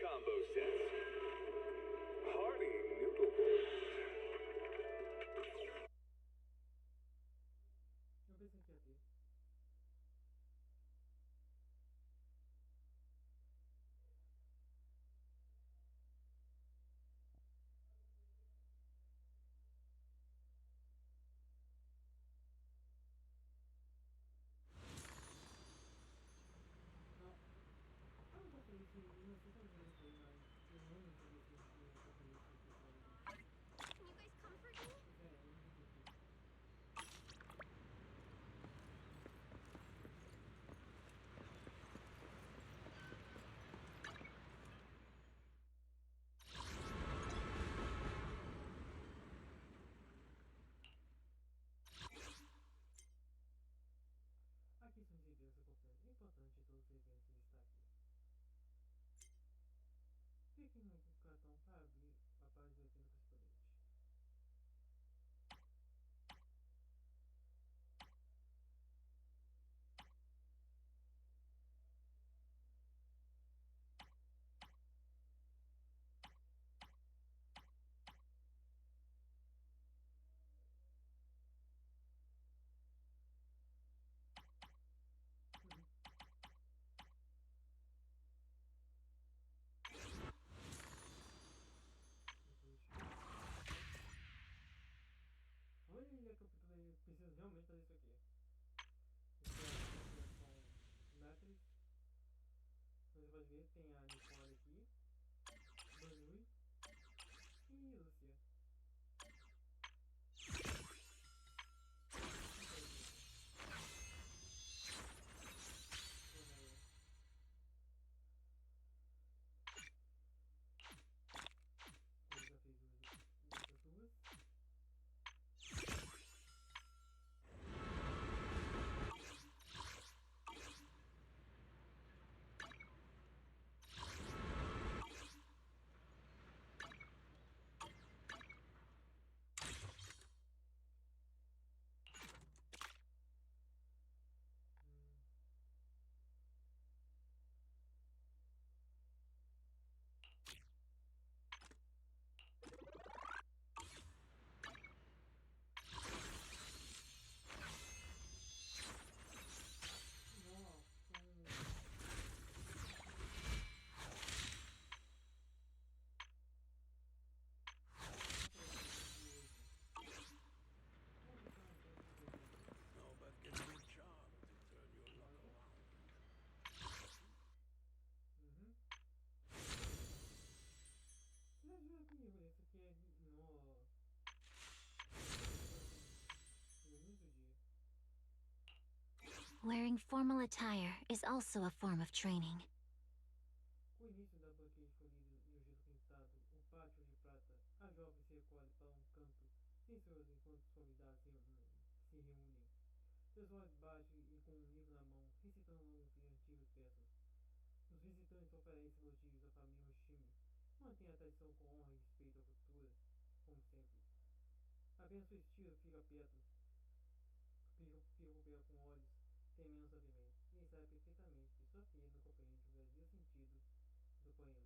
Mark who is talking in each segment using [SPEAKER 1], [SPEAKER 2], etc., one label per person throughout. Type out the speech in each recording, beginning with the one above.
[SPEAKER 1] combo sets. Hearty noodle bowls.
[SPEAKER 2] Eu pensei que ia ter.
[SPEAKER 3] Can you guys comfort me?
[SPEAKER 2] Aqui são os eventos importantes, todos os eventos em destaque. Clique no cartão para abrir a página do evento correspondente. Olha onde é que eu preciso realmente fazer isso aqui. Com Matrix. Você pode ver, tem a Nicole aqui, Danui e Lucia. Eu já fiz outras duas.
[SPEAKER 4] No, but give me a charm to turn your luck around.
[SPEAKER 2] Já viu aqui, isso aqui é no início do dia.
[SPEAKER 3] Wearing formal attire is also a form of training.
[SPEAKER 2] Com o início da banquete florida e o gelo pintado, o pátio de prata, a jovem se recolhe para um canto silencioso enquanto os convidados se reúnem. Seus olhos baixos e com um livro na mão, recitando longos e antigos versos. Os visitantes oferecem elogios à família Hoshimi. Mantém a tradição com honra e respeito à cultura, como sempre. Apenas seu estilo fica perto, fica com olhos temendo sabiamente. E ele sabe perfeitamente que sua filha não compreende o verdadeiro sentido do poema.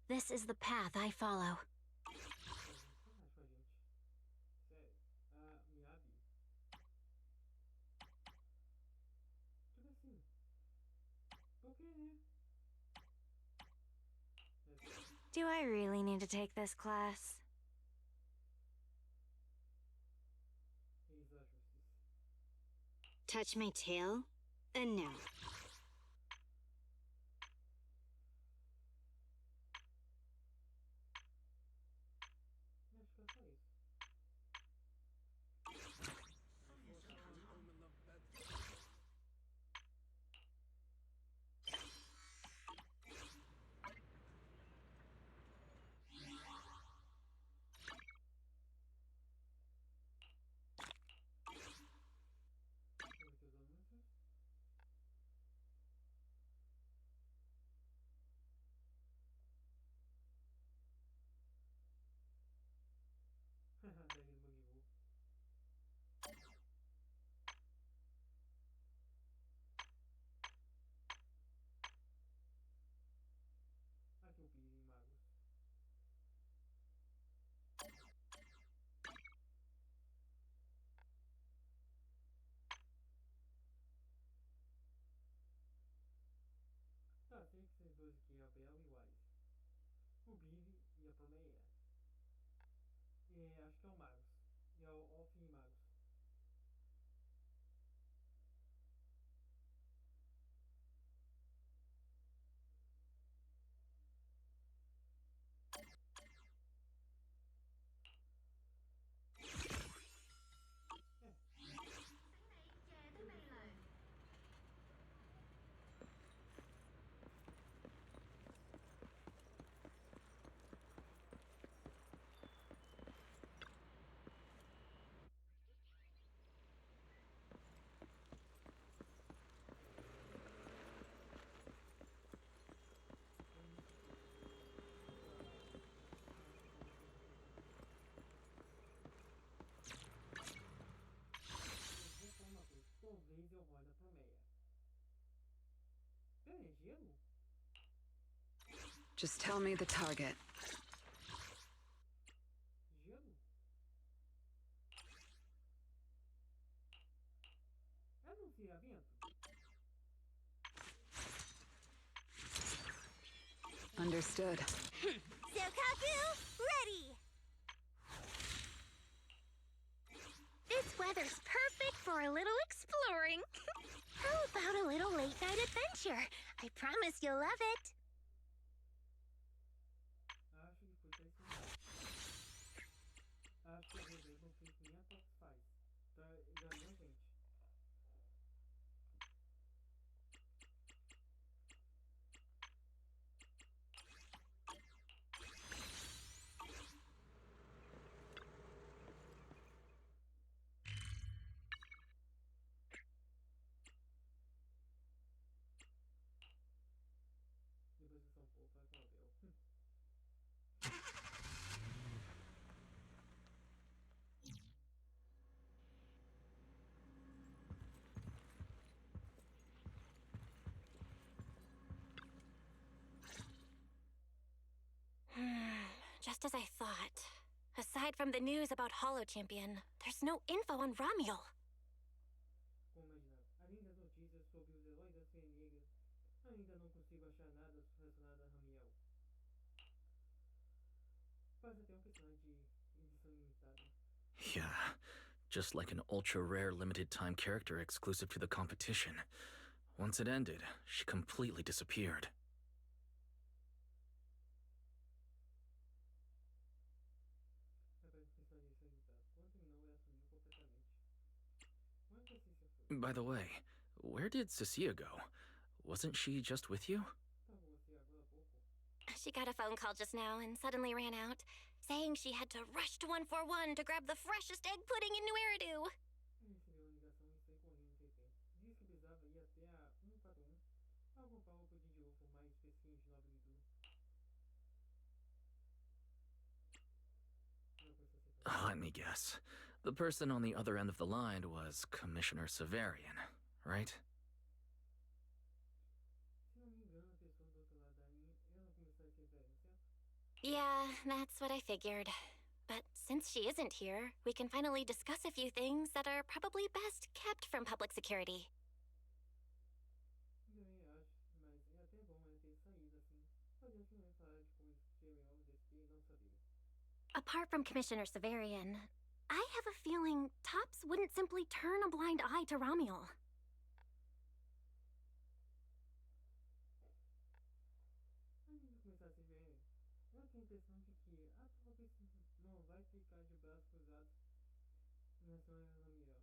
[SPEAKER 3] This is the path I follow.
[SPEAKER 2] Sacanagem com a gente. Sério. A Miyabi. Tudo assim. Por que, né?
[SPEAKER 3] Do I really need to take this class?
[SPEAKER 2] Eis ajustes.
[SPEAKER 3] Touch my tail? No.
[SPEAKER 2] Acho que é só isso.
[SPEAKER 4] Home in the bed.
[SPEAKER 2] Vamos ver os anúncios. o Billy e a Pamela. Acho que é o Magos. E é o Off e Magos. Talvez eu role a Pamela. Pera, é gelo?
[SPEAKER 5] Just tell me the target.
[SPEAKER 2] Gelo? Anuncia vento?
[SPEAKER 5] Understood.
[SPEAKER 3] Sokaku, ready! This weather's perfect for a little exploring. How about a little late night adventure? I promise you'll love it.
[SPEAKER 2] Acho que foi traição. Acho que a Rebelião fez que nem a Top faz. Tá enganando a gente. Depois que São Paulo faz uma Bel.
[SPEAKER 3] Just as I thought. Aside from the news about Hollow Champion, there's no info on Ramiel.
[SPEAKER 2] Como imaginava. Além das notícias sobre os heróis das Feias Negras, ainda não consigo achar nada relacionado a Ramiel. Parece até um personagem de edição limitada.
[SPEAKER 6] Yeah, just like an ultra-rare limited-time character exclusive to the competition. Once it ended, she completely disappeared.
[SPEAKER 2] Parece um personagem de edição limitada. Quando terminou, ela sumiu completamente. Onde a Cícia foi?
[SPEAKER 6] By the way, where did Cecilia go? Wasn't she just with you?
[SPEAKER 2] Tá com você agora há pouco.
[SPEAKER 3] She got a phone call just now and suddenly ran out, saying she had to rush to 141 to grab the freshest egg pudding in New Eridu.
[SPEAKER 2] Recebeu a ligação e saiu correndo de repente. Disse que precisava ir até a 141 para comprar o pudim de ovo mais fresquinho de Nobre Lidu.
[SPEAKER 6] Let me guess. The person on the other end of the line was Commissioner Severian, right?
[SPEAKER 2] Se não me engano, a pessoa do outro lado da linha era o comissário Severian, certo?
[SPEAKER 3] Yeah, that's what I figured. But since she isn't here, we can finally discuss a few things that are probably best kept from public security.
[SPEAKER 2] Também acho, mas é até bom ela ter saído assim. Mas a gente não vai falar de coisas que é melhor descer e não saber.
[SPEAKER 3] Apart from Commissioner Severian, I have a feeling Tops wouldn't simply turn a blind eye to Ramiel.
[SPEAKER 2] Antes de começar a se ver, eu tenho a impressão de que a própria não vai ficar de braços cruzados em relação a Ramiel.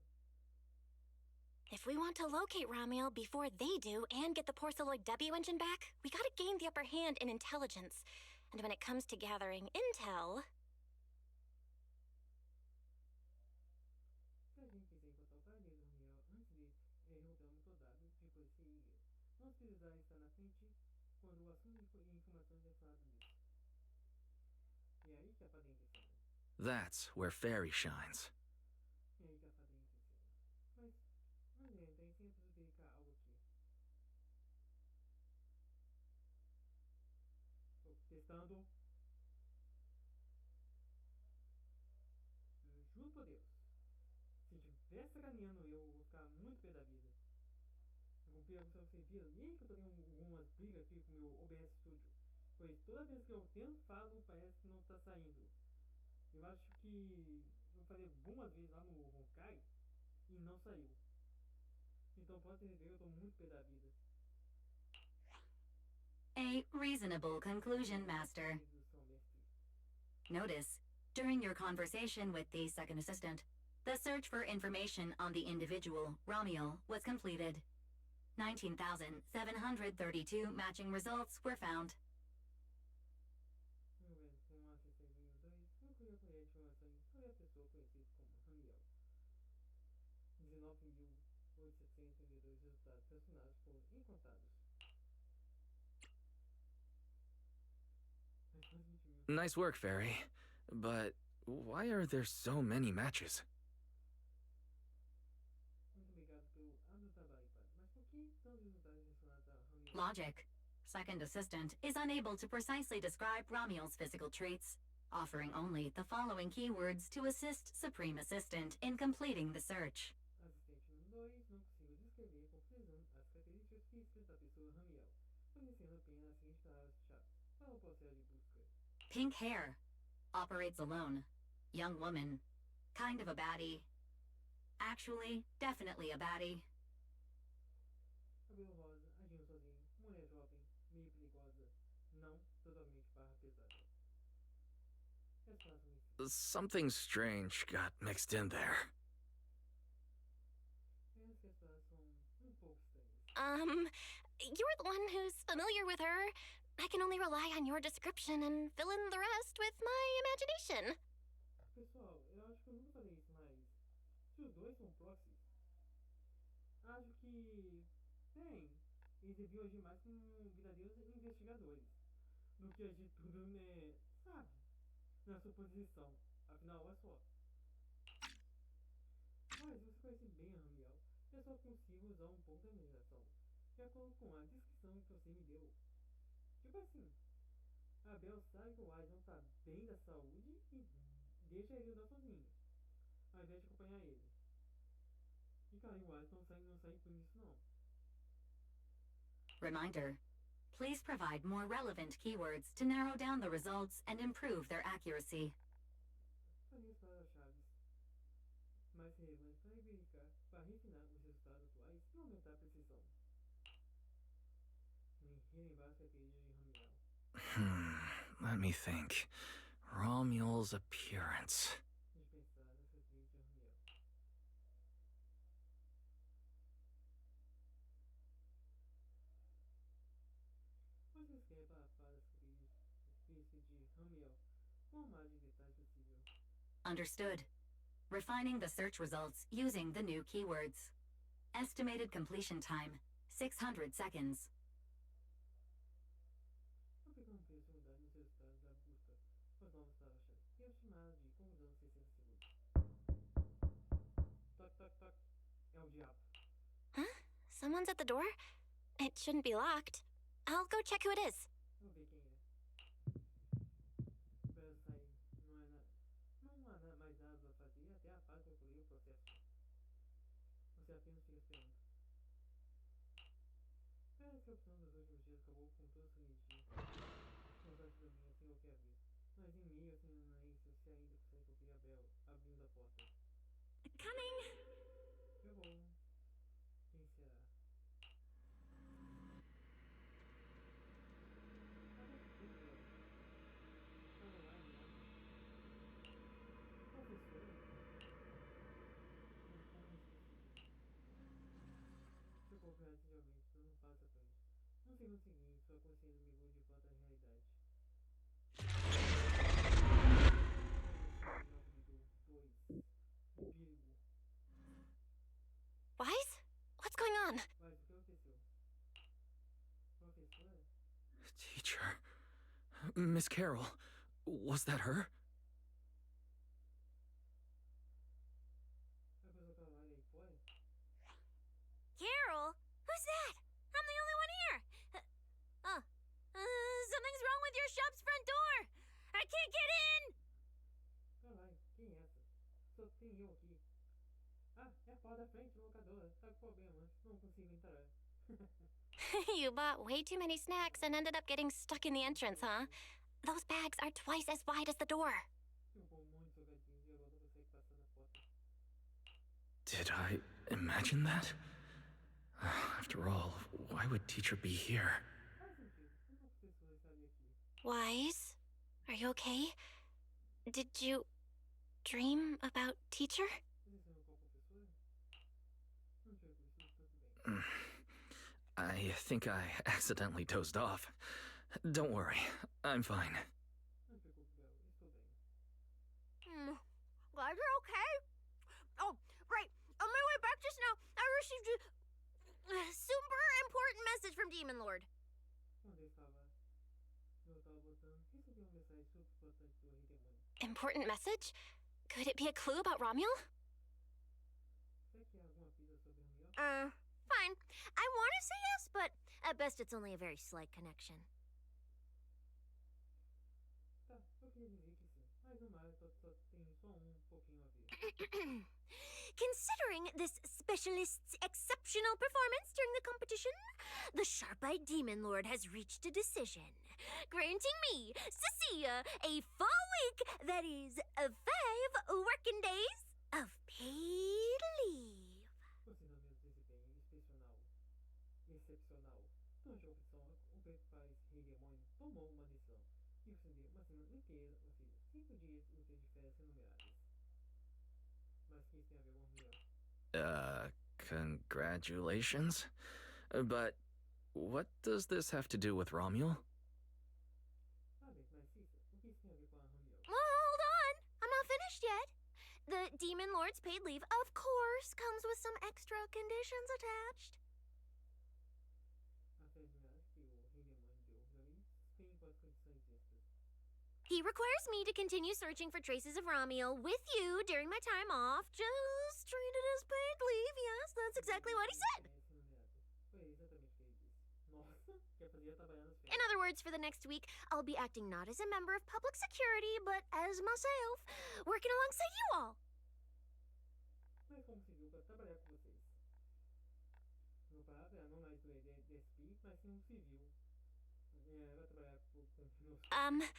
[SPEAKER 3] If we want to locate Ramiel before they do and get the Porceloid W engine back, we gotta gain the upper hand in intelligence. And when it comes to gathering intel...
[SPEAKER 2] Se a gente quiser encontrar o paradeiro do Ramiel antes de derrotar o motor W, depois de seguir, vamos precisar estar na frente quando o assunto de informações é falado nisso. E é aí que a fada funciona.
[SPEAKER 6] That's where Fairy shines.
[SPEAKER 2] E é aí que a fada funciona. Mas tem sempre verificar algo aqui. Testando. Juro por Deus. Se tiver sacaneando eu vou ficar muito pé da vida. Eu comprei a versão sem fio. E aí que eu tô tendo algumas brigas aqui com o meu OBS Studio. pois toda vez que eu tento falo, parece que não tá saindo. Eu acho que eu falei algumas vezes lá no Honkai e não saiu. Então pode ter certeza que eu tô muito pé da vida.
[SPEAKER 7] A reasonable conclusion, Master. Notice, during your conversation with the second assistant, the search for information on the individual, Ramiel, was completed. 19,732 matching results were found.
[SPEAKER 2] Meu velho, com a Seguindo 2, concluiu a colher de informações sobre a pessoa conhecida como Ramiel. 19.832 resultados selecionados foram encontrados. Mais quase 20 mil.
[SPEAKER 6] Nice work, Fairy. But why are there so many matches?
[SPEAKER 2] Muito obrigado pelo árduo trabalho, pai. Mas por que tantos resultados relacionados a Ramiel?
[SPEAKER 7] Logic. Second assistant is unable to precisely describe Ramiel's physical traits, offering only the following keywords to assist Supreme Assistant in completing the search.
[SPEAKER 2] Assistente número 2, não consigo descrever com precisão as características físicas da pessoa Ramiel, fornecendo apenas as seguintes palavras-chave para o processo de busca.
[SPEAKER 7] Pink hair. Operates alone. Young woman. Kind of a baddie. Actually, definitely a baddie.
[SPEAKER 2] Cabelo rosa, agindo sozinho, mulher jovem, meio perigosa, não totalmente barra pesada. Resposta muito
[SPEAKER 6] Something strange got mixed in there.
[SPEAKER 2] Essas respostas são pouco estranhas.
[SPEAKER 3] You're the one who's familiar with her. I can only rely on your description and fill in the rest with my imagination.
[SPEAKER 2] Pessoal, eu acho que eu nunca falei isso, mas se os dois são proxies, acho que, bem, eles deviam agir mais como verdadeiros investigadores do que agir tudo, né, sabe, na suposição. Afinal, olha só. Mas você conhece bem a Ramiel, eu só consigo usar um pouco da imaginação, de acordo com a descrição que você me deu. Tipo assim, a Bel sabe que o Wise não tá bem da saúde e deixa ele andar sozinho, ao invés de acompanhar ele. E cara, o Wise não sai com isso não.
[SPEAKER 7] Reminder. Please provide more relevant keywords to narrow down the results and improve their accuracy.
[SPEAKER 2] Fazer as palavras-chave mais relevantes para verificar, para refinar os resultados atuais e aumentar a precisão. Relembrar as características de Ramiel.
[SPEAKER 6] Let me think. Ramiel's appearance.
[SPEAKER 2] Dispensar as características de Ramiel. Você escreve para as características de Ramiel com o mais de detalhes possível.
[SPEAKER 7] Understood. Refining the search results using the new keywords. Estimated completion time, 600 seconds.
[SPEAKER 2] Aplicando um preço unidade nos resultados da busca com as novas palavras-chave e estimado de conclusão 60 segundos. Toc, toc, toc. É o diabo.
[SPEAKER 3] Huh? Someone's at the door? It shouldn't be locked. I'll go check who it is.
[SPEAKER 2] Vamos ver quem é. Para sair, não há mais nada a fazer até a fase de concluir o processo. Você apenas fica esperando. Parece que a opção dos últimos dias acabou com toda sua energia. Não vai se dormir assim qualquer vez. Mas em meio assim na isso, você ainda consegue ouvir a Bel abrindo a porta.
[SPEAKER 7] Coming!
[SPEAKER 2] Eu vou. Quem será? Professora? Seu corpo reage ativamente, dando um passo à frente. No segundo seguinte, sua consciência migrou de volta à realidade.
[SPEAKER 3] Wise? What's going on?
[SPEAKER 2] Mas o que aconteceu? Professora?
[SPEAKER 6] Teacher. Miss Carroll. Was that her?
[SPEAKER 2] A pessoa tá lá aí fora?
[SPEAKER 3] Carol? Who's that? I'm the only one here. Something's wrong with your shop's front door. I can't get in.
[SPEAKER 2] Caralho, quem é essa? Só tem eu aqui. Ah, é a porta da frente, locadora. Tá com problema, não consigo entrar.
[SPEAKER 3] You bought way too many snacks and ended up getting stuck in the entrance, huh? Those bags are twice as wide as the door.
[SPEAKER 2] Ficou muito salgadinho e agora você que passa na porta.
[SPEAKER 6] Did I imagine that? After all, why would teacher be here?
[SPEAKER 2] Faz sentido. Por que a professora estaria aqui?
[SPEAKER 3] Wise? Are you okay? Did you dream about teacher?
[SPEAKER 2] Você sonhou com a professora? Não te preocupe, tudo bem.
[SPEAKER 6] I think I accidentally dozed off. Don't worry, I'm fine.
[SPEAKER 2] Não te preocupe, Bel. Estou bem.
[SPEAKER 8] Glad you're okay. Oh, right. On my way back just now, I received a super important message from Demon Lord.
[SPEAKER 2] Quando eu estava voltando, recebi mensagem super importante do Rei Demônio.
[SPEAKER 3] Important message? Could it be a clue about Ramiel?
[SPEAKER 2] Será que há alguma pista sobre Ramiel?
[SPEAKER 8] Fine. I want to say yes, but at best it's only a very slight connection.
[SPEAKER 2] Tá, eu queria dizer que sim. Mas no mais, tem só pouquinho a ver.
[SPEAKER 8] Considering this specialist's exceptional performance during the competition, the sharp-eyed Demon Lord has reached a decision, granting me, Cecilia, a full week, that is, 5 working days of paid leave.
[SPEAKER 2] Considerando meu desempenho excepcional durante a opção, o principal Rei Demônio tomou uma decisão de conceder uma semana inteira, ou seja, 5 dias úteis de férias remuneradas. Mas que isso tem a ver com Ramiel?
[SPEAKER 6] Congratulations? But what does this have to do with Ramiel?
[SPEAKER 2] Sabe, mas Cissa, o que isso tem a ver com a Ramiel?
[SPEAKER 8] Well, hold on. I'm not finished yet. The Demon Lord's paid leave, of course, comes with some extra conditions attached.
[SPEAKER 2] As férias remuneradas que o Rei Demônio deu pra mim tem com as condições extras.
[SPEAKER 8] He requires me to continue searching for traces of Ramiel with you during my time off. Just treat it as paid leave. Yes, that's exactly what he said.
[SPEAKER 2] Férias remuneradas. Foi exatamente o que ele disse. Nossa, quer fazer trabalhar nas
[SPEAKER 8] In
[SPEAKER 2] férias.
[SPEAKER 8] other words, for the next week, I'll be acting not as a member of public security, but as myself, working alongside you all.
[SPEAKER 2] Mas como civil para trabalhar com vocês. Meu palavra não mais do DSP, mas sim um civil. Vai trabalhar com meus...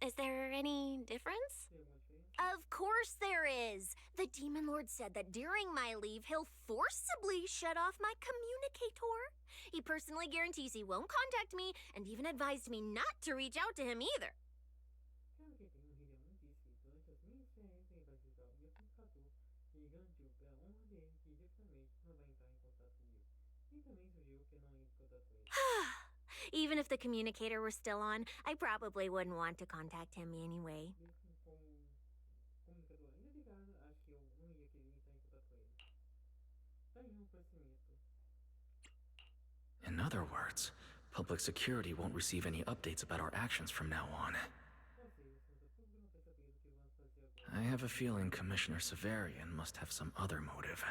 [SPEAKER 3] Is there any difference?
[SPEAKER 2] Tem alguma diferença?
[SPEAKER 8] Of course there is. The Demon Lord said that during my leave, he'll forcibly shut off my communicator. He personally guarantees he won't contact me and even advised me not to reach out to him either.
[SPEAKER 2] Claro que tem Rei Demônio disse que durante as minhas férias ele vai visitar o meu comunicador e garantiu pela honra dele que diretamente não vai entrar em contato comigo. E também sugeriu que eu não entre em contato com ele.
[SPEAKER 8] Even if the communicator were still on, I probably wouldn't want to contact him anyway.
[SPEAKER 2] Mesmo com o comunicador ainda ligado, acho que eu não ia querer entrar em contato com ele. Tá aí conhecimento.
[SPEAKER 6] In other words, public security won't receive any updates about our actions from now on.
[SPEAKER 2] Ou seja, o público não vai saber do que vamos fazer agora.
[SPEAKER 6] I have a feeling Commissioner Severian must have some other motive.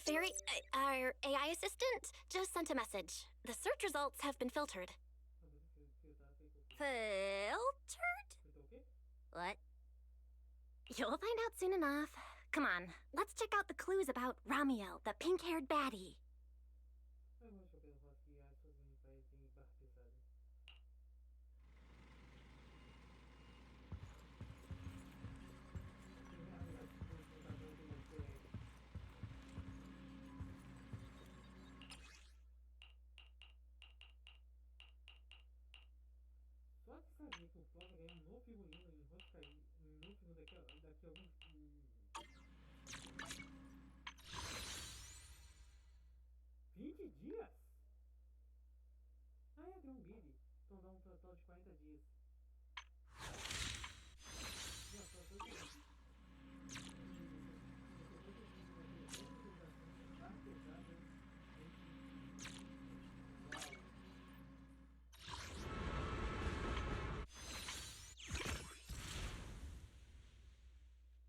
[SPEAKER 3] Fairy, our AI assistant just sent a message. The search results have been filtered.
[SPEAKER 8] Filtered?
[SPEAKER 2] Então o quê?
[SPEAKER 8] What?
[SPEAKER 3] You'll find out soon enough. Come on, let's check out the clues about Ramiel, the pink-haired baddie.
[SPEAKER 2] Eu vou chover no rosto e acho que vai em barra pesada. Só que sabia que o Flávio ganhou um novo figurino em rosto caído, um novo figurino daqui a alguns... 20 dias? Ah, é, tem um bid. Então dá um total de 40 dias. Não, só tô aqui.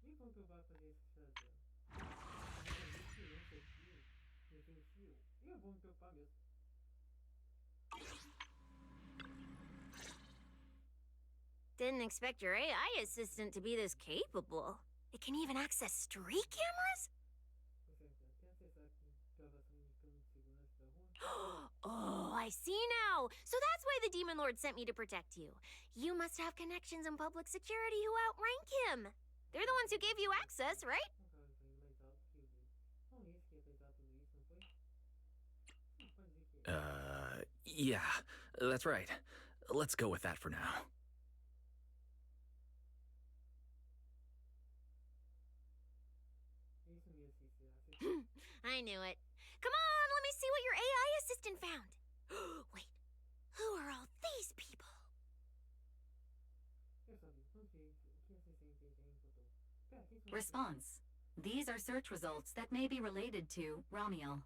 [SPEAKER 2] E como que eu vou fazer esse cidadão? Eu vou me preocupar mesmo.
[SPEAKER 8] Didn't expect your AI assistant to be this capable. It can even access street cameras?
[SPEAKER 2] Tem acessar aqui.
[SPEAKER 8] I see now. So that's why the Demon Lord sent me to protect you. You must have connections in public security who outrank him. They're the ones who gave you access, right?
[SPEAKER 6] Yeah, that's right. Let's go with that for now.
[SPEAKER 8] I knew it. Come on, let me see what your AI assistant found. Wait, who are all these people?
[SPEAKER 7] Response. These are search results that may be related to Ramiel.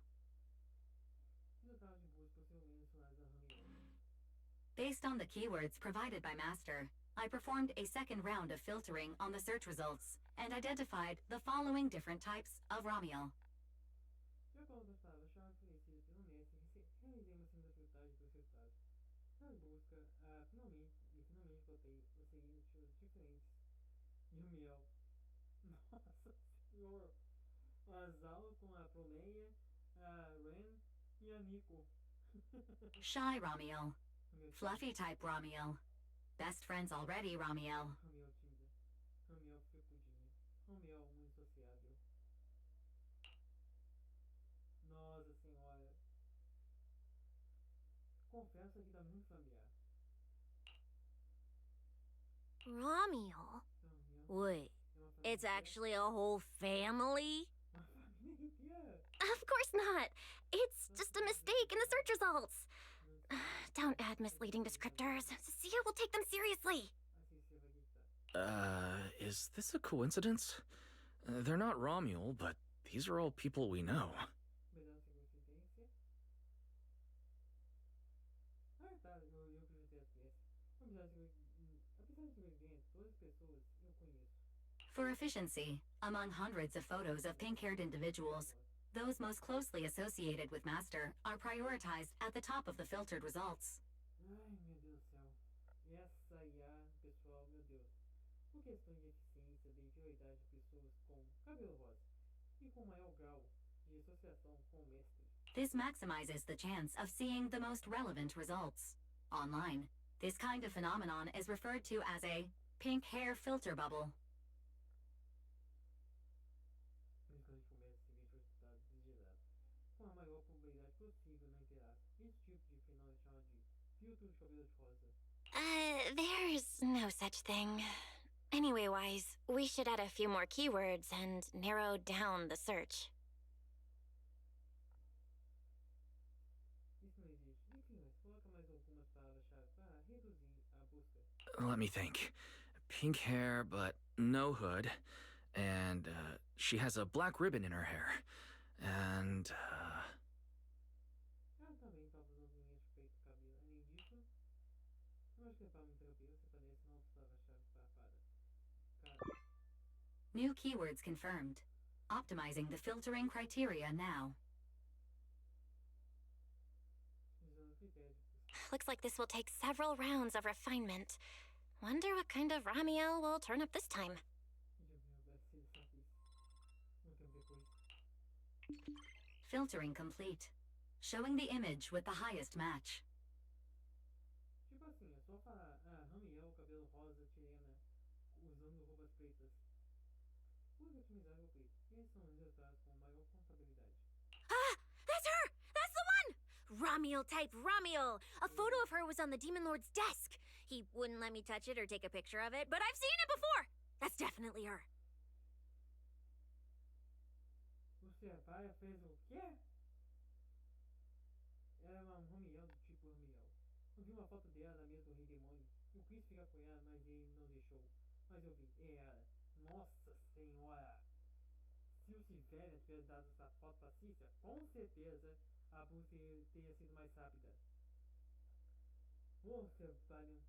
[SPEAKER 7] Based on the keywords provided by Master, I performed a second round of filtering on the search results and identified the following different types of Ramiel. Shy Ramiel. Fluffy type Ramiel. Best friends already Ramiel.
[SPEAKER 2] Nossa senhora. Confesso que tá muito familiar.
[SPEAKER 8] Ramiel? Wait, it's actually a whole family?
[SPEAKER 3] Of course not. It's just a mistake in the search results. Don't add misleading descriptors. Cecilia will take them seriously.
[SPEAKER 6] Is this a coincidence? They're not Romuel, but these are all people we know.
[SPEAKER 7] For efficiency, among hundreds of photos of pink-haired individuals, those most closely associated with Master are prioritized at the top of the filtered results.
[SPEAKER 2] Ai, meu Deus do céu. Essa IA, pessoal, meu Deus. Por questão de eficiência, dei prioridade a pessoas com cabelo rosa e com maior grau de associação com o mestre.
[SPEAKER 7] This maximizes the chance of seeing the most relevant results. Online, this kind of phenomenon is referred to as a pink hair filter bubble.
[SPEAKER 2] Com a maior probabilidade possível na Interact. Esse tipo de fenômeno é chamado de filtro de cabelo de rosa.
[SPEAKER 3] There's no such thing. Anyway, Wise, we should add a few more keywords and narrow down the search.
[SPEAKER 2] Isso não existe. Enfim, mas coloca mais algumas palavras-chave para reduzir a busca.
[SPEAKER 6] Let me think. Pink hair, but no hood. And, she has a black ribbon in her hair. And,
[SPEAKER 2] Ela também estava usando linhas de peito e cabelo. Além disso, eu acho que para muita cabeça parece novas palavras-chave para. Cara.
[SPEAKER 7] New keywords confirmed. Optimizing the filtering criteria now.
[SPEAKER 2] Usando critérios.
[SPEAKER 3] Looks like this will take several rounds of refinement. Wonder what kind of Ramiel will turn up this time.
[SPEAKER 7] Filtering complete. Showing the image with the highest match.
[SPEAKER 2] Tipo assim, é só falar, Ramiel, cabelo rosa, tirena, usando roupas pretas. Use otimizar o preto. Esses são os resultados com maior contabilidade.
[SPEAKER 8] Ah, that's her! That's the one! Ramiel type Ramiel! A photo of her was on the Demon Lord's desk. He wouldn't let me touch it or take a picture of it, but I've seen it before! That's definitely her.
[SPEAKER 2] Você vai, fez o quê? Ela é uma Ramiel do tipo Ramiel. Eu vi uma foto dela na mesa do Rei Demônio. Eu quis ficar com ela, mas ele não deixou. Mas eu vi, é ela. Nossa Senhora! Se o Siverian tivesse dado essa foto pra Cícia, com certeza a busca teria sido mais rápida. Você vale.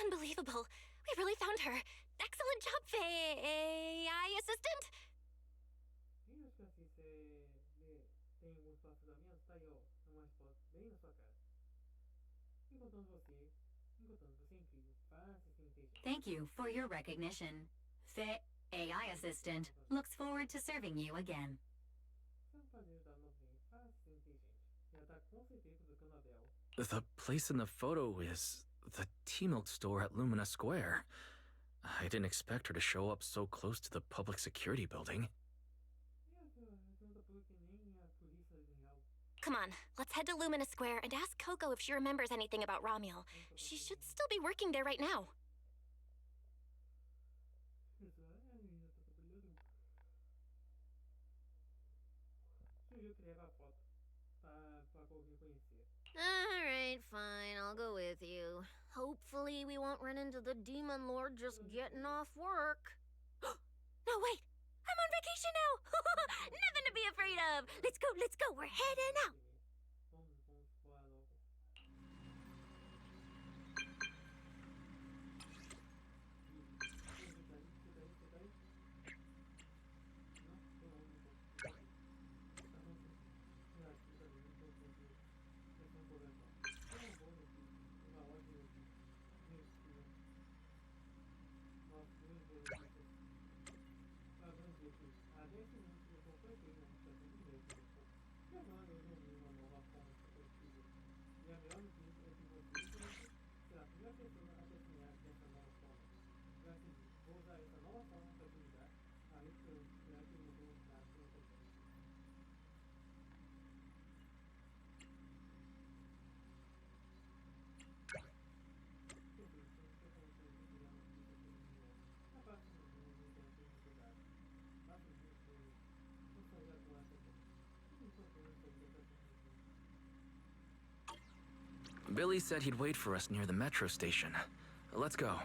[SPEAKER 3] Unbelievable. We really found her. Excellent job, AI assistant.
[SPEAKER 2] E acho que a Cícia tem alguns processamentos, tá aí, ó. É uma resposta bem na sua cara. Encontrando você é incrível, fácil e inteligente.
[SPEAKER 7] Thank you for your recognition. The AI assistant looks forward to serving you again.
[SPEAKER 2] É um prazer ajudar novamente, fácil e inteligente. Ela tá com certeza buscando a Belle.
[SPEAKER 6] The place in the photo is the tea milk store at Lumina Square. I didn't expect her to show up so close to the public security building.
[SPEAKER 3] Come on, let's head to Lumina Square and ask Coco if she remembers anything about Ramiel. She should still be working there right now.
[SPEAKER 8] Alright, fine, I'll go with you. Hopefully we won't run into the demon lord just getting off work. No, wait! I'm on vacation now! Nothing to be afraid of! Let's go, we're heading out!
[SPEAKER 6] Billy said he'd wait for us near the metro station. Let's go.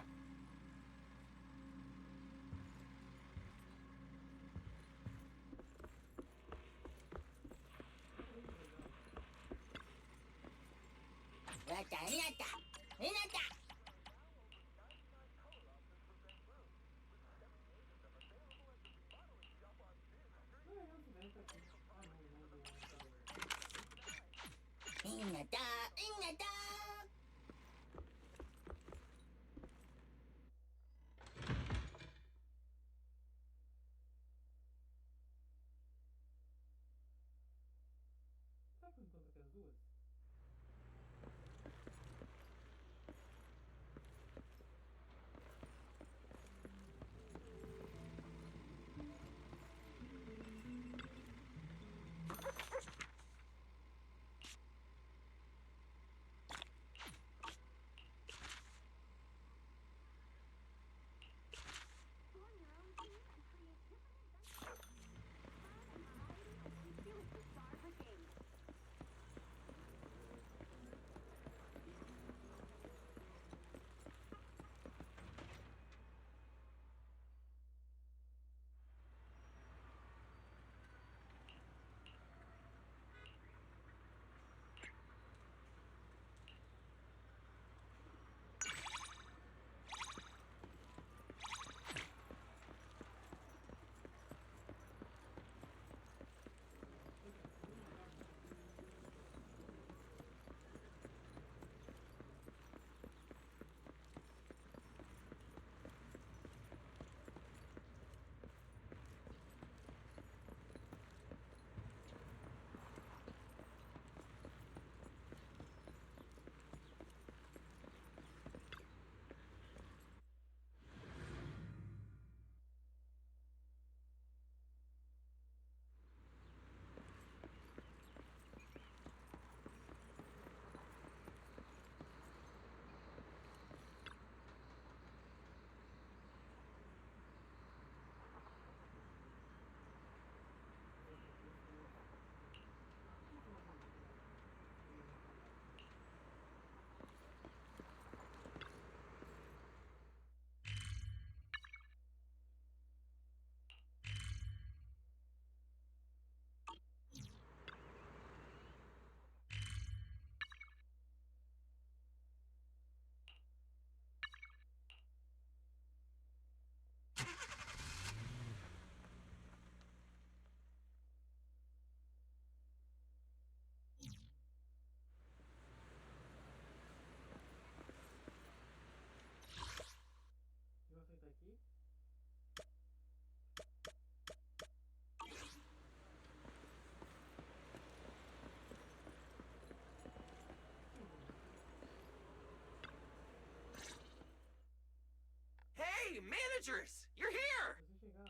[SPEAKER 9] managers! You're here!
[SPEAKER 2] Se você chegar,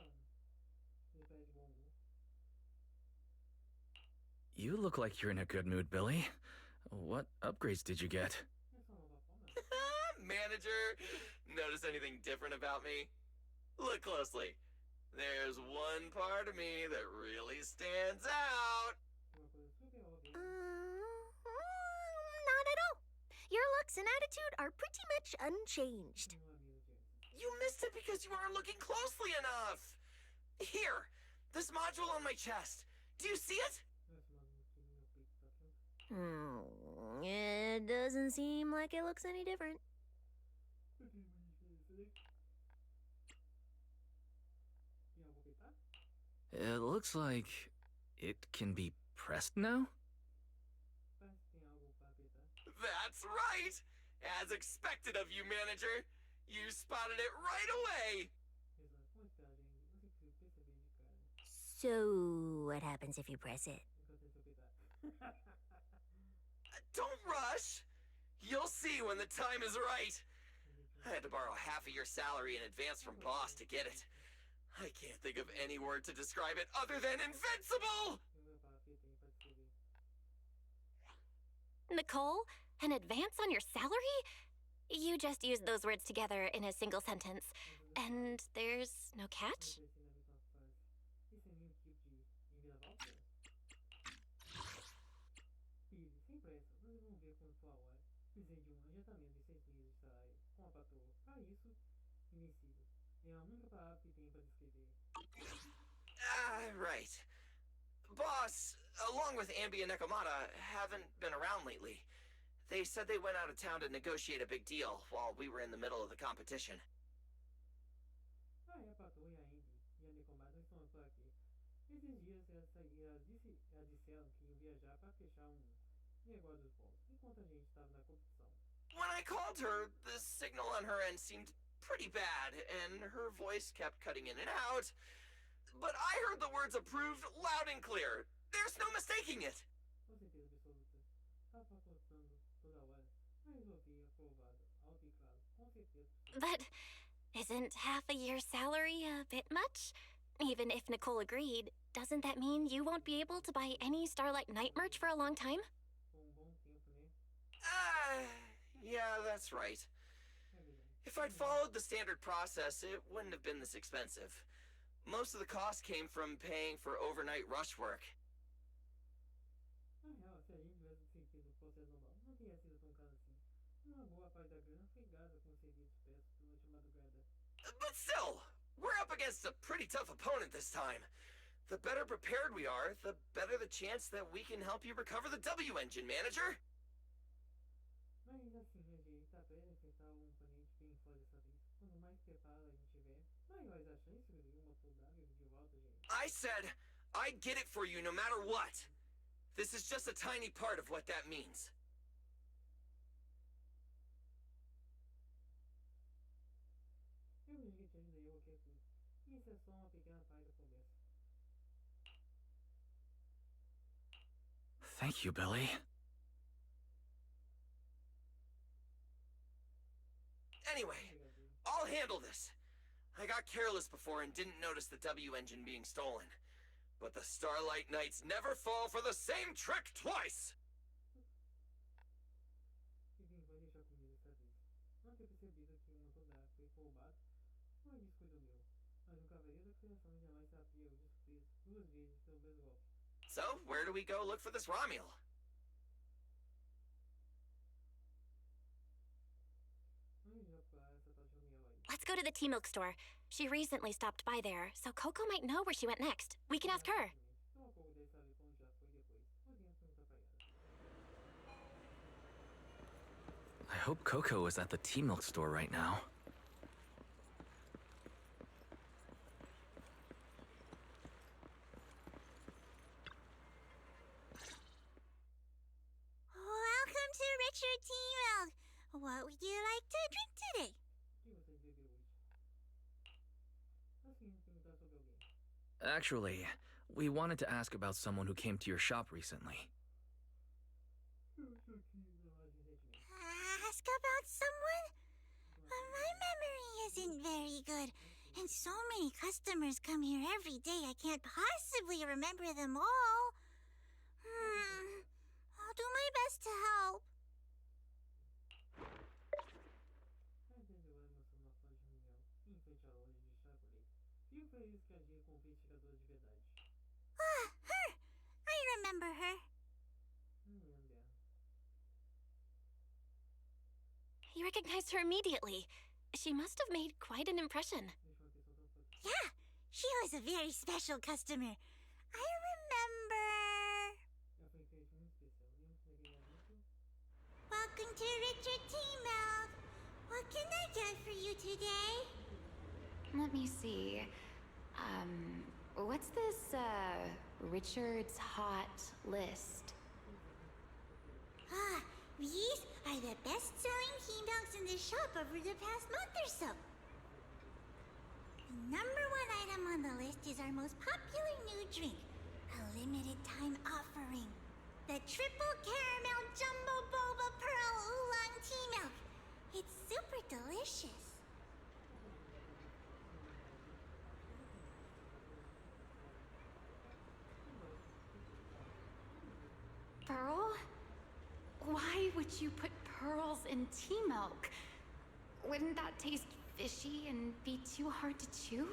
[SPEAKER 2] ele pede bom humor.
[SPEAKER 6] You look like you're in a good mood, Billy. What upgrades did you get?
[SPEAKER 2] Essa é uma nova forma.
[SPEAKER 9] Manager, notice anything different about me? Look closely. There's one part of me that really stands out.
[SPEAKER 2] Uma coisa super óbvia.
[SPEAKER 8] Not at all. Your looks and attitude are pretty much unchanged.
[SPEAKER 2] Não é mesmo, gente.
[SPEAKER 9] You missed it because you aren't looking closely enough. Here, this module on my chest. Do you see it?
[SPEAKER 2] Essa é uma que meu peito tá quente.
[SPEAKER 8] It doesn't seem like it looks any different.
[SPEAKER 2] Eu tenho uma diferença, né? Tem algo a peitar?
[SPEAKER 6] It looks like it can be pressed now?
[SPEAKER 2] Parece que tem algo para peitar.
[SPEAKER 9] That's right. As expected of you, manager. You spotted it right away.
[SPEAKER 2] Exato, com esperagem, você precisa perceber de cara.
[SPEAKER 8] So, what happens if you press it?
[SPEAKER 2] Nunca sei se eu peitar.
[SPEAKER 9] Don't rush. You'll see when the time is right. I had to borrow half of your salary in advance from boss to get it. I can't think of any word to describe it other than invincible!
[SPEAKER 2] Eu vou falar peita aí pra descobrir.
[SPEAKER 3] Nicole, an advance on your salary? You just used those words together in a single sentence. And there's no catch?
[SPEAKER 2] Não pensei na mesma frase. Esse é nenhum tipo de reviravolta? Pise, sem pressa, nós vamos ver quando for a hora. Precisei de um adiantamento de 6 meses de salário com a patroa. Para isso, invencível. É a única palavra que tem para descrever.
[SPEAKER 9] Right. Boss, along with Ambi and Nekomata, haven't been around lately. They said they went out of town to negotiate a big deal while we were in the middle of the competition.
[SPEAKER 2] Ah, é a patroa e a Andy e a Nekomata estão por aqui. Esses dias elas disseram que iam viajar para fechar negócio dos pontos, enquanto a gente estava na competição.
[SPEAKER 9] When I called her, the signal on her end seemed pretty bad, and her voice kept cutting in and out. But I heard the words approved loud and clear. There's no mistaking it.
[SPEAKER 2] Com certeza absoluta. Estava patrocando toda hora, mas ouvi aprovado, alto e claro, com certeza.
[SPEAKER 3] But isn't half a year's salary a bit much? Even if Nicole agreed, doesn't that mean you won't be able to buy any Starlight Night merch for a long time?
[SPEAKER 2] Por bom tempo, né?
[SPEAKER 9] Yeah, that's right.
[SPEAKER 2] É verdade.
[SPEAKER 9] If I'd followed the standard process, it wouldn't have been this expensive. Most of the cost came from paying for overnight rush work.
[SPEAKER 2] Na real, se a gente tivesse seguido o processo normal, não teria sido tão caro assim. Uma boa parte da grana foi gasta com serviços peças durante a madrugada.
[SPEAKER 9] But still, we're up against a pretty tough opponent this time. The better prepared we are, the better the chance that we can help you recover the W engine, manager.
[SPEAKER 2] Mas assim, a gente está prestes a enfrentar um oponente bem fora dessa vez. Quanto mais preparo a gente tiver, maiores as chances de uma saudável de volta, gente.
[SPEAKER 9] I said I'd get it for you no matter what. This is just a tiny part of what that means.
[SPEAKER 2] Eu digo que te ajudei qualquer coisa. Isso é só uma pequena parte da conversa.
[SPEAKER 6] Thank you, Billy.
[SPEAKER 9] Anyway, I'll handle this. I got careless before and didn't notice the W engine being stolen. But the Starlight Knights never fall for the same trick twice!
[SPEAKER 2] Enfim, vai deixar comigo dessa vez. Não ter percebido que um motor da foi roubado, mas isso foi do meu. Mas um cavaleiro da criação jamais se apia de surpresa 2 vezes pelo mesmo golpe.
[SPEAKER 9] So, where do we go look for this Ramiel?
[SPEAKER 2] Vamos já pra essa tal de Ramiel aí.
[SPEAKER 3] Let's go to the tea milk store. She recently stopped by there, so Coco might know where she went next. We can ask her.
[SPEAKER 2] Então, um pouco dele sabe onde já foi depois. Podemos perguntar pra ela.
[SPEAKER 6] I hope Coco is at the tea milk store right now.
[SPEAKER 8] Welcome to Richard Tea Milk. What would you like to drink today?
[SPEAKER 2] O que vocês bebeu hoje? Assim, perguntar sobre alguém.
[SPEAKER 6] Actually, we wanted to ask about someone who came to your shop recently.
[SPEAKER 2] Eu estou aqui na loja recentemente.
[SPEAKER 8] Ask about someone? My memory isn't very good. And so many customers come here every day, I can't possibly remember them all. I'll do my best to help.
[SPEAKER 2] A gente vai mostrando a foto de Ramiel em frente à loja de chá com leite. Fico feliz que agia como investigadora de verdade.
[SPEAKER 8] Ah, her! I remember her.
[SPEAKER 2] Não lembro dela.
[SPEAKER 3] You recognized her immediately. She must have made quite an impression.
[SPEAKER 2] Deixa uma questão tão forte.
[SPEAKER 8] Yeah, she was a very special customer. I remember.
[SPEAKER 2] Ela foi um cliente muito especial. Lembro que naquele anúncio.
[SPEAKER 8] Welcome to Richard T. Milk. What can I get for you today?
[SPEAKER 10] Let me see. What's this, Richard's Hot List?
[SPEAKER 8] Ah, these are the best-selling tea milks in the shop over the past month or so. The number one item on the list is our most popular new drink, a limited-time offering. The Triple Caramel Jumbo Boba Pearl Oolong Tea Milk. It's super delicious.
[SPEAKER 10] Pearl? Why would you put pearls in tea milk? Wouldn't that taste fishy and be too hard to chew?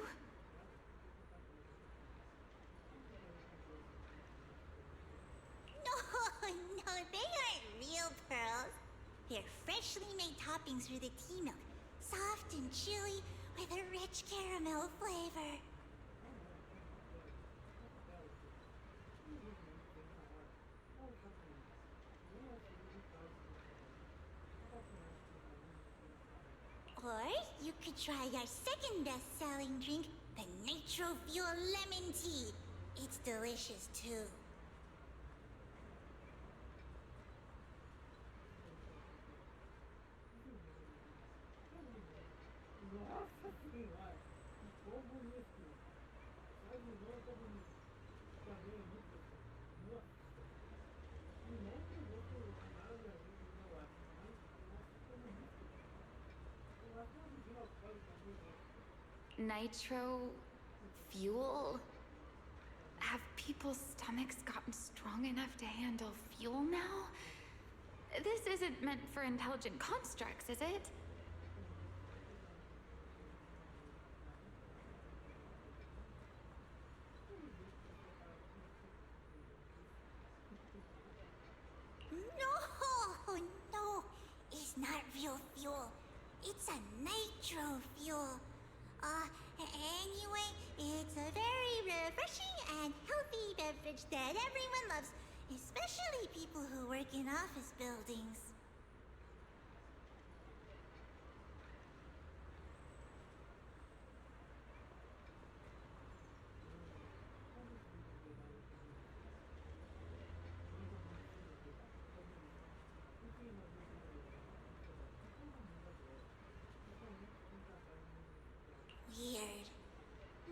[SPEAKER 8] No, they aren't real pearls. They're freshly made toppings for the tea milk, soft and chewy with a rich caramel flavor. Or you could try our second best-selling drink, the Nitro Fuel Lemon Tea. It's delicious too.
[SPEAKER 2] Nossa senhora! Ficou bonito! Sai de novo, ficou bonito. Também é muito gostoso. Nossa! E não tem gosto nada da gente no meu acho, mas nossa, ficou bonito. Eu acho que é uma bebida alcoólica também, né?
[SPEAKER 10] Nitro fuel? Have people's stomachs gotten strong enough to handle fuel now? This isn't meant for intelligent constructs, is it?
[SPEAKER 8] No, it's not real fuel. It's a nitro fuel. Anyway, it's a very refreshing and healthy beverage that everyone loves, especially people who work in office buildings. Weird.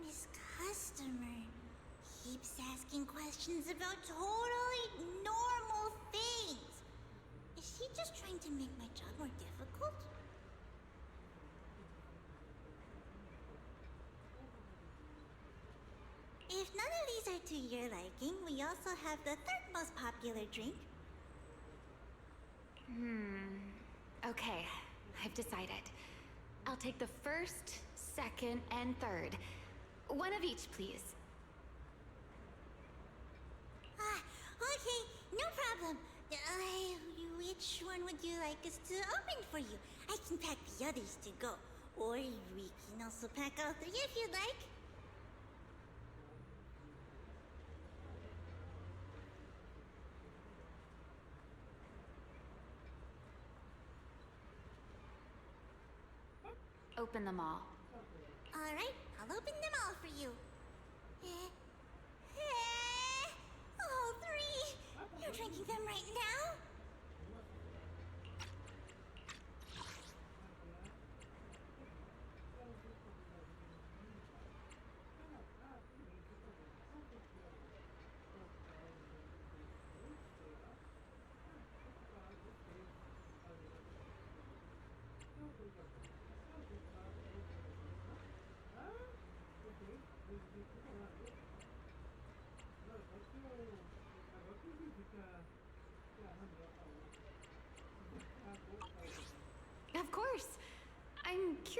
[SPEAKER 8] This customer keeps asking questions about totally normal things. Is she just trying to make my job more difficult? If none of these are to your liking, we also have the third most popular drink.
[SPEAKER 10] Okay, I've decided. I'll take the first, second, and third. One of each, please.
[SPEAKER 8] Okay, no problem. Which one would you like us to open for you? I can pack the others to go. Or we can also pack all three if you'd like.
[SPEAKER 10] Open them all.
[SPEAKER 8] All right, I'll open them all for you. All three. You're drinking them right now?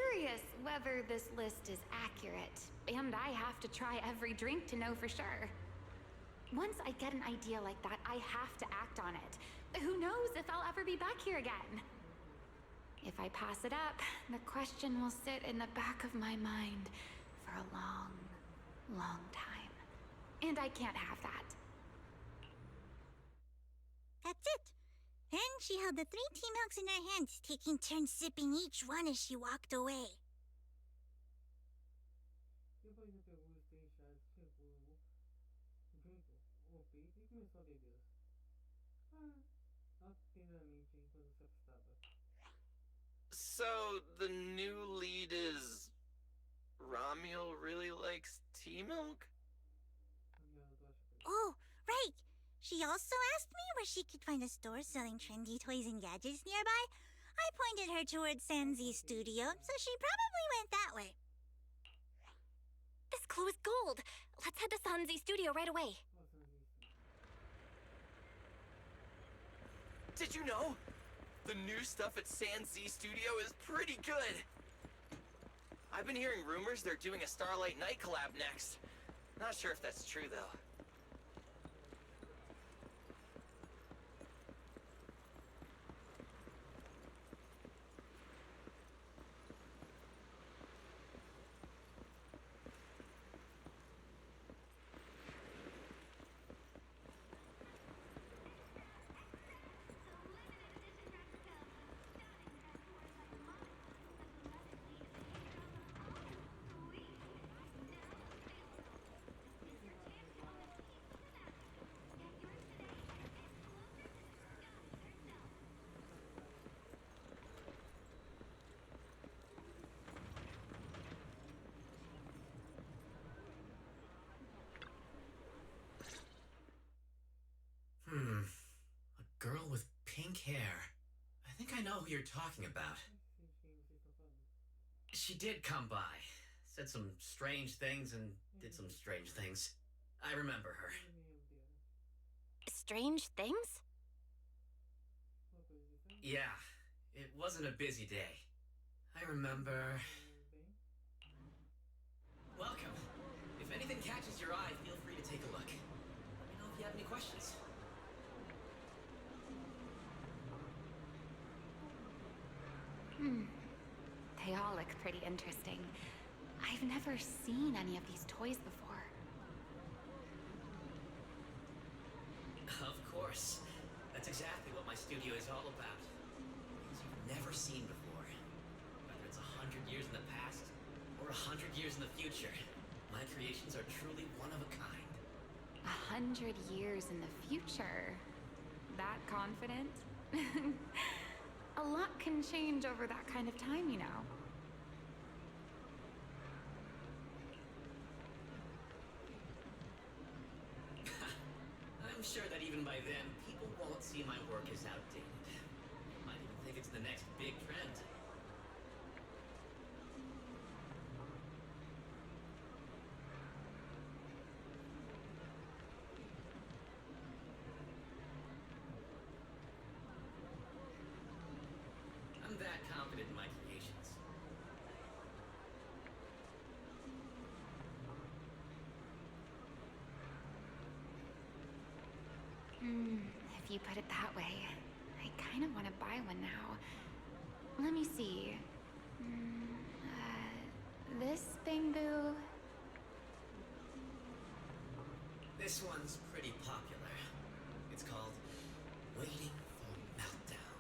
[SPEAKER 10] curious whether this list is accurate, and I have to try every drink to know for sure. Once I get an idea like that, I have to act on it. Who knows if I'll ever be back here again? If I pass it up, the question will sit in the back of my mind for a long, long time. And I can't have that.
[SPEAKER 11] That's it. Then she held the 3 tea milks in her hands, taking turns sipping each one as she walked away.
[SPEAKER 2] Depois ele pegou os 3 chás, segurou junto ao peito e começou a bebê-los. Atentamente enquanto se afastava.
[SPEAKER 9] So, the new lead is... Ramiel really likes tea milk?
[SPEAKER 11] Oh, right. She also asked me where she could find a store selling trendy toys and gadgets nearby. I pointed her towards Sanzi's studio, so she probably went that way.
[SPEAKER 3] This clue is gold. Let's head to Sanzi's studio right away.
[SPEAKER 9] Did you know? The new stuff at Sanzi's studio is pretty good. I've been hearing rumors they're doing a Starlight Night collab next. Not sure if that's true, though.
[SPEAKER 6] A girl with pink hair. I think I know who you're talking about. She did come by. Said some strange things and did some strange things. I remember her.
[SPEAKER 3] Strange things?
[SPEAKER 6] Yeah, it wasn't a busy day. I remember... Welcome. If anything catches your eye, feel free to take a look. Let me know if you have any questions.
[SPEAKER 10] They all look pretty interesting. I've never seen any of these toys before.
[SPEAKER 6] Of course. That's exactly what my studio is all about. Things you've never seen before. Whether it's 100 years in the past or 100 years in the future, my creations are truly one of a kind.
[SPEAKER 10] 100 years in the future? That confident? A lot can change over that kind of time, you know.
[SPEAKER 6] I'm sure that even by then, people won't see my work as outdated. Might even think it's the next big trend. I'm that confident in my creations.
[SPEAKER 10] If you put it that way, I kind of want to buy one now. Let me see. This bamboo.
[SPEAKER 6] This one's pretty popular. It's called Waiting for Meltdown.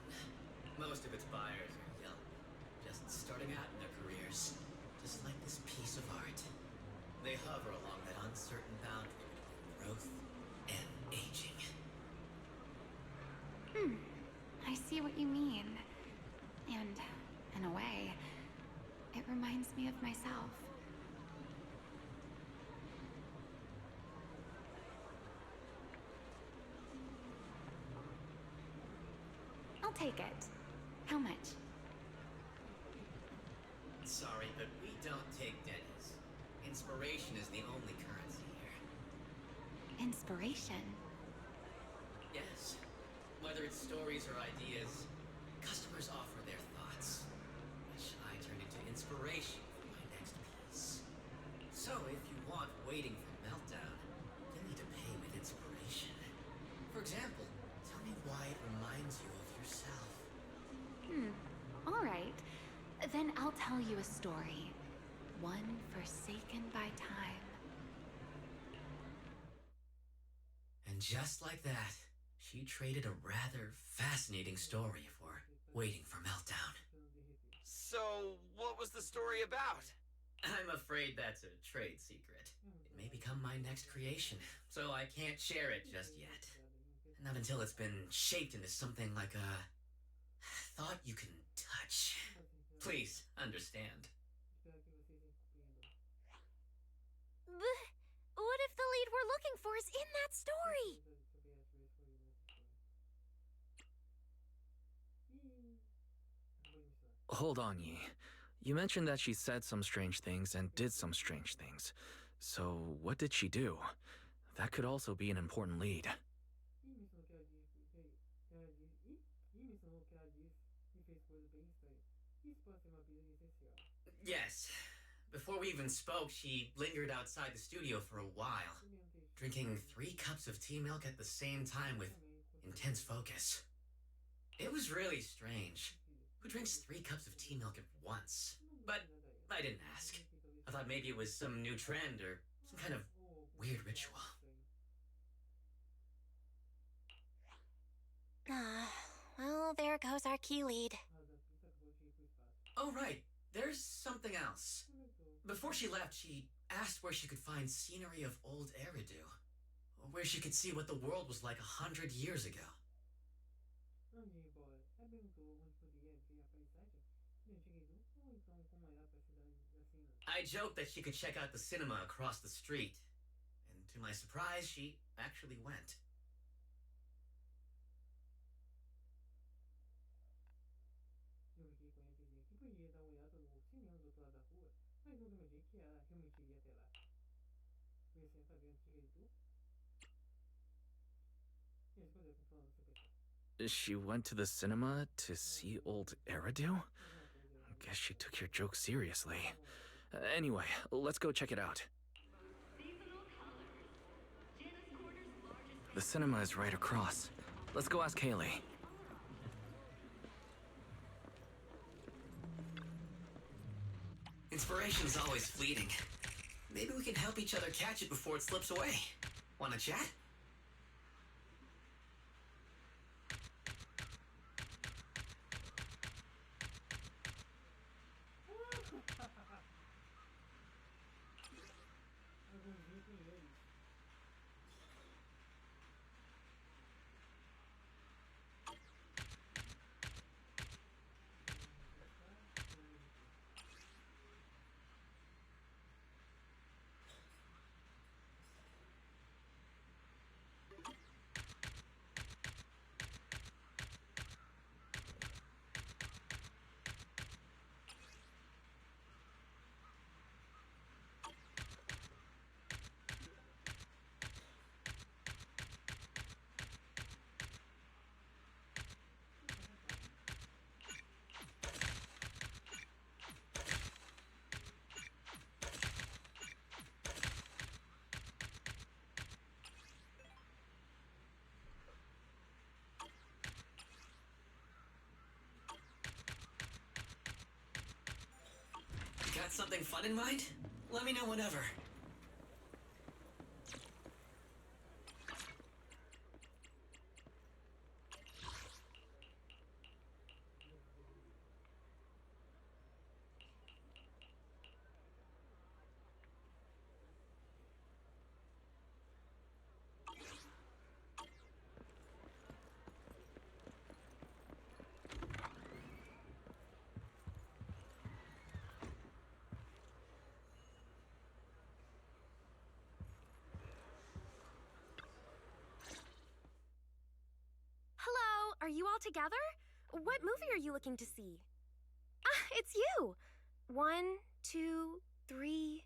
[SPEAKER 6] Most of its buyers are young, just starting out in their careers, just like this piece of art. They hover along that uncertain boundary between growth and aging.
[SPEAKER 10] I see what you mean. And, in a way, it reminds me of myself. I'll take it. How much?
[SPEAKER 6] Sorry, but we don't take pennies. Inspiration is the only currency here.
[SPEAKER 10] Inspiration?
[SPEAKER 6] Yes. Whether it's stories or ideas, customers offer their thoughts, which I turn into inspiration. inspiration for my next piece. So if you want Waiting for Meltdown, you'll need to pay with inspiration. For example, tell me why it reminds you of yourself.
[SPEAKER 10] All right. Then I'll tell you a story. One forsaken by time.
[SPEAKER 6] And just like that, she traded a rather fascinating story for Waiting for Meltdown.
[SPEAKER 9] So, what was the story about?
[SPEAKER 6] I'm afraid that's a trade secret. It may become my next creation, so I can't share it just yet. Not until it's been shaped into something like a thought you can touch. Please understand.
[SPEAKER 8] What if the lead we're looking for is in that story?
[SPEAKER 12] Hold on, Yi. You mentioned that she said some strange things and did some strange things. So, what did she do? That could also be an important lead.
[SPEAKER 6] Yes. Before we even spoke, she lingered outside the studio for a while, drinking 3 cups of tea milk at the same time with intense focus. It was really strange. Who drinks 3 cups of tea milk at once? But I didn't ask. I thought maybe it was some new trend or some kind of weird ritual.
[SPEAKER 3] Well, there goes our key lead.
[SPEAKER 6] Oh, right. There's something else. Before she left, she asked where she could find scenery of old Eridu, or where she could see what the world was like 100 years ago. I joked that she could check out the cinema across the street, and to my surprise, she actually went.
[SPEAKER 12] She went to the cinema to see old Eridu? Guess she took your joke seriously. Anyway, let's go check it out. The cinema is right across. Let's go ask Haley.
[SPEAKER 6] Inspiration's always fleeting. Maybe we can help each other catch it before it slips away. Wanna chat? Got something fun in mind? Let me know whenever.
[SPEAKER 8] Hello, are you all together? What movie are you looking to see? Ah, it's you! 1, 2, 3.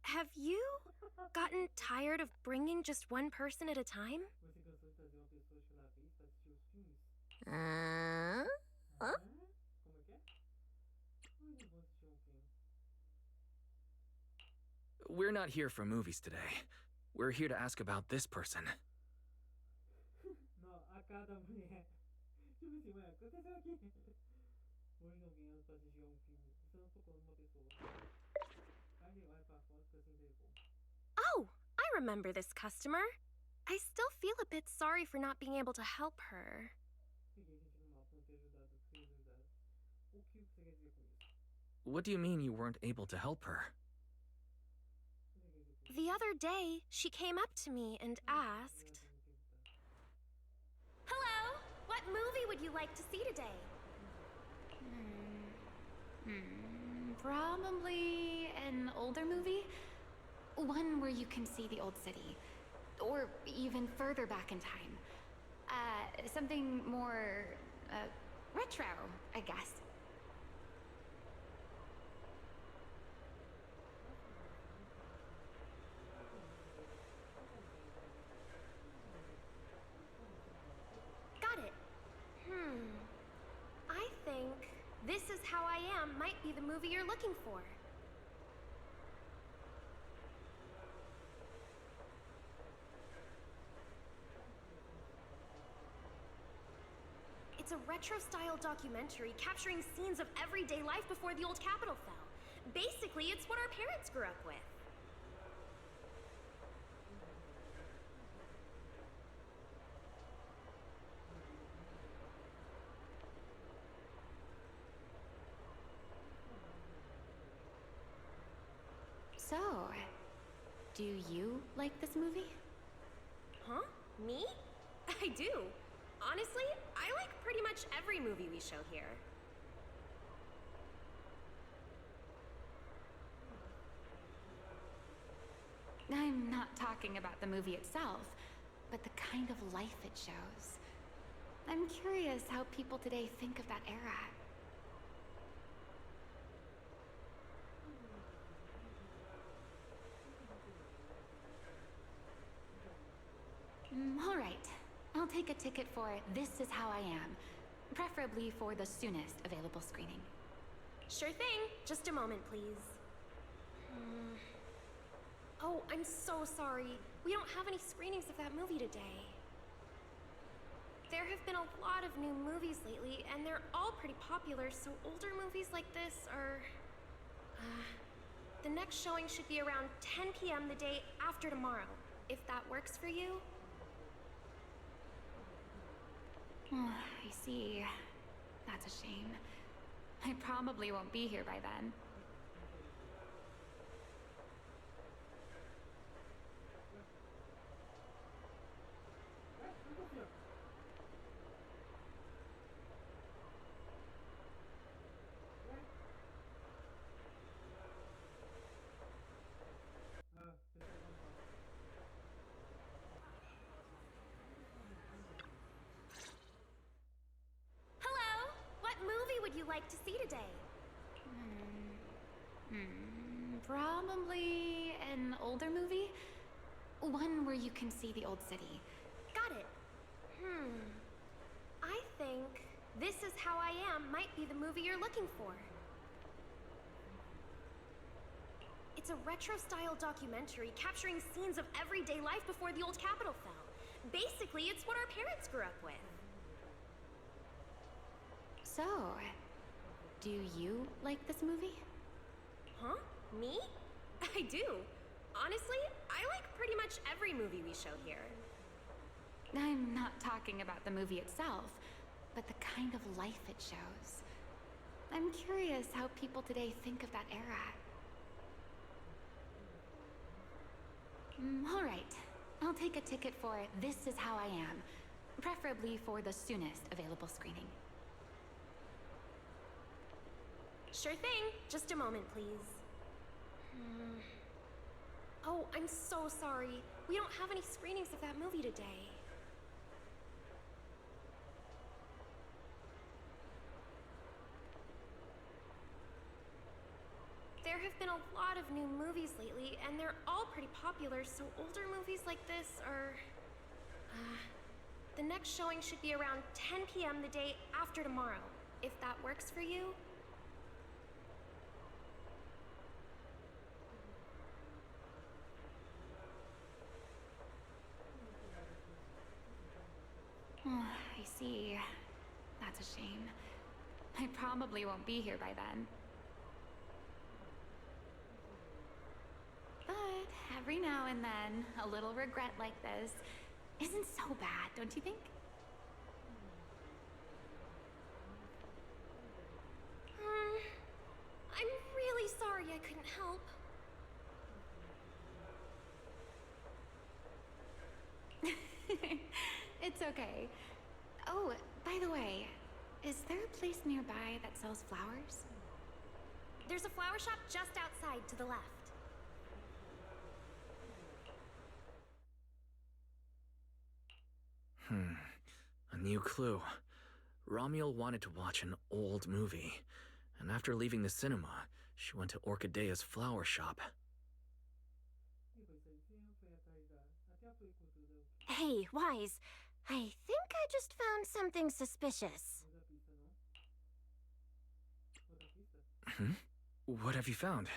[SPEAKER 8] Have you gotten tired of bringing just one person at a time?
[SPEAKER 12] We're not here for movies today. We're here to ask about this person.
[SPEAKER 2] No, a cada mulher. Tipo assim, ué, aconteceu aqui. Hoje alguém anda pra assistir a um filme. Você não tocou numa pessoa. Aí ele vai pra foto que assim entregou.
[SPEAKER 13] Oh, I remember this customer. I still feel a bit sorry for not being able to help her.
[SPEAKER 2] Fiquei sentindo mal por não ter ajudado as suas unidades. O que você quer dizer com isso?
[SPEAKER 12] What do you mean you weren't able to help her?
[SPEAKER 13] The other day, she came up to me and asked, "Hello, what movie would you like to see today?"
[SPEAKER 10] Probably an older movie? One where you can see the old city. Or even further back in time. Something more, retro, I guess.
[SPEAKER 13] Got it. I think This Is How I Am might be the movie you're looking for. It's a retro-style documentary capturing scenes of everyday life before the old capital fell. Basically, it's what our parents grew up with.
[SPEAKER 10] So, do you like this movie?
[SPEAKER 13] Huh? Me? I do. Honestly, I like pretty much every movie we show here.
[SPEAKER 10] I'm not talking about the movie itself, but the kind of life it shows. I'm curious how people today think of that era. All right. I'll take a ticket for This Is How I Am, preferably for the soonest available screening.
[SPEAKER 13] Sure thing. Just a moment, please. Oh, I'm so sorry. We don't have any screenings of that movie today. There have been a lot of new movies lately, and they're all pretty popular, so older movies like this are... the next showing should be around 10 p.m. the day after tomorrow, if that works for you.
[SPEAKER 10] I see. That's a shame. I probably won't be here by then.
[SPEAKER 13] Hello! What movie would you like to see today?
[SPEAKER 10] Probably an older movie? One where you can see the old city.
[SPEAKER 13] Got it. I think This Is How I Am might be the movie you're looking for. It's a retro-style documentary capturing scenes of everyday life before the old capital fell. Basically, it's what our parents grew up with.
[SPEAKER 10] So, do you like this movie?
[SPEAKER 13] Huh? Me? I do. Honestly, I like pretty much every movie we show here.
[SPEAKER 10] I'm not talking about the movie itself, but the kind of life it shows. I'm curious how people today think of that era. All right. I'll take a ticket for This Is How I Am, preferably for the soonest available screening.
[SPEAKER 13] Sure thing. Just a moment, please. Oh, I'm so sorry. We don't have any screenings of that movie today. There have been a lot of new movies lately, and they're all pretty popular, so older movies like this are... the next showing should be around 10 p.m. the day after tomorrow, if that works for you.
[SPEAKER 10] I see. That's a shame. I probably won't be here by then. But every now and then, a little regret like this isn't so bad, don't you think?
[SPEAKER 13] I'm really sorry I couldn't help.
[SPEAKER 10] It's okay. Oh, by the way, is there a place nearby that sells flowers?
[SPEAKER 13] There's a flower shop just outside to the left.
[SPEAKER 12] A new clue. Ramiel wanted to watch an old movie, and after leaving the cinema, she went to Orchidea's flower shop.
[SPEAKER 3] Hey, Wise. I think I just found something suspicious.
[SPEAKER 12] What have you found?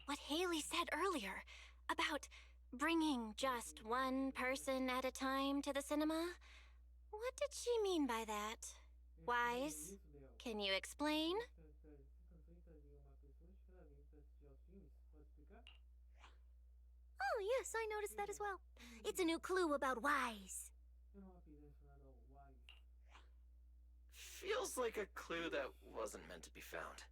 [SPEAKER 3] What Haley said earlier about bringing just one person at a time to the cinema. What did she mean by that? Wise, can you explain?
[SPEAKER 8] Oh, yes, I noticed that as well. It's a new clue about Wise.
[SPEAKER 9] Feels like a clue that wasn't meant to be found.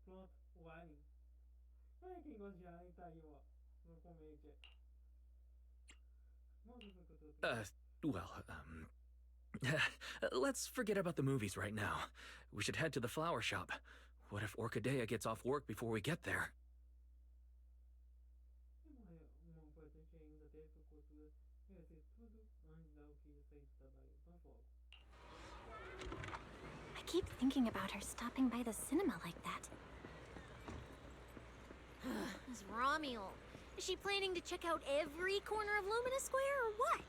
[SPEAKER 2] Pronto, o Alien. Quem gosta de Alien tá aí, ó, no comédia.
[SPEAKER 12] Let's forget about the movies right now. We should head to the flower shop. What if Orchidea gets off work before we get there?
[SPEAKER 3] I keep thinking about her stopping by the cinema like that.
[SPEAKER 8] This Ramiel. Is she planning to check out every corner of Lumina Square or what?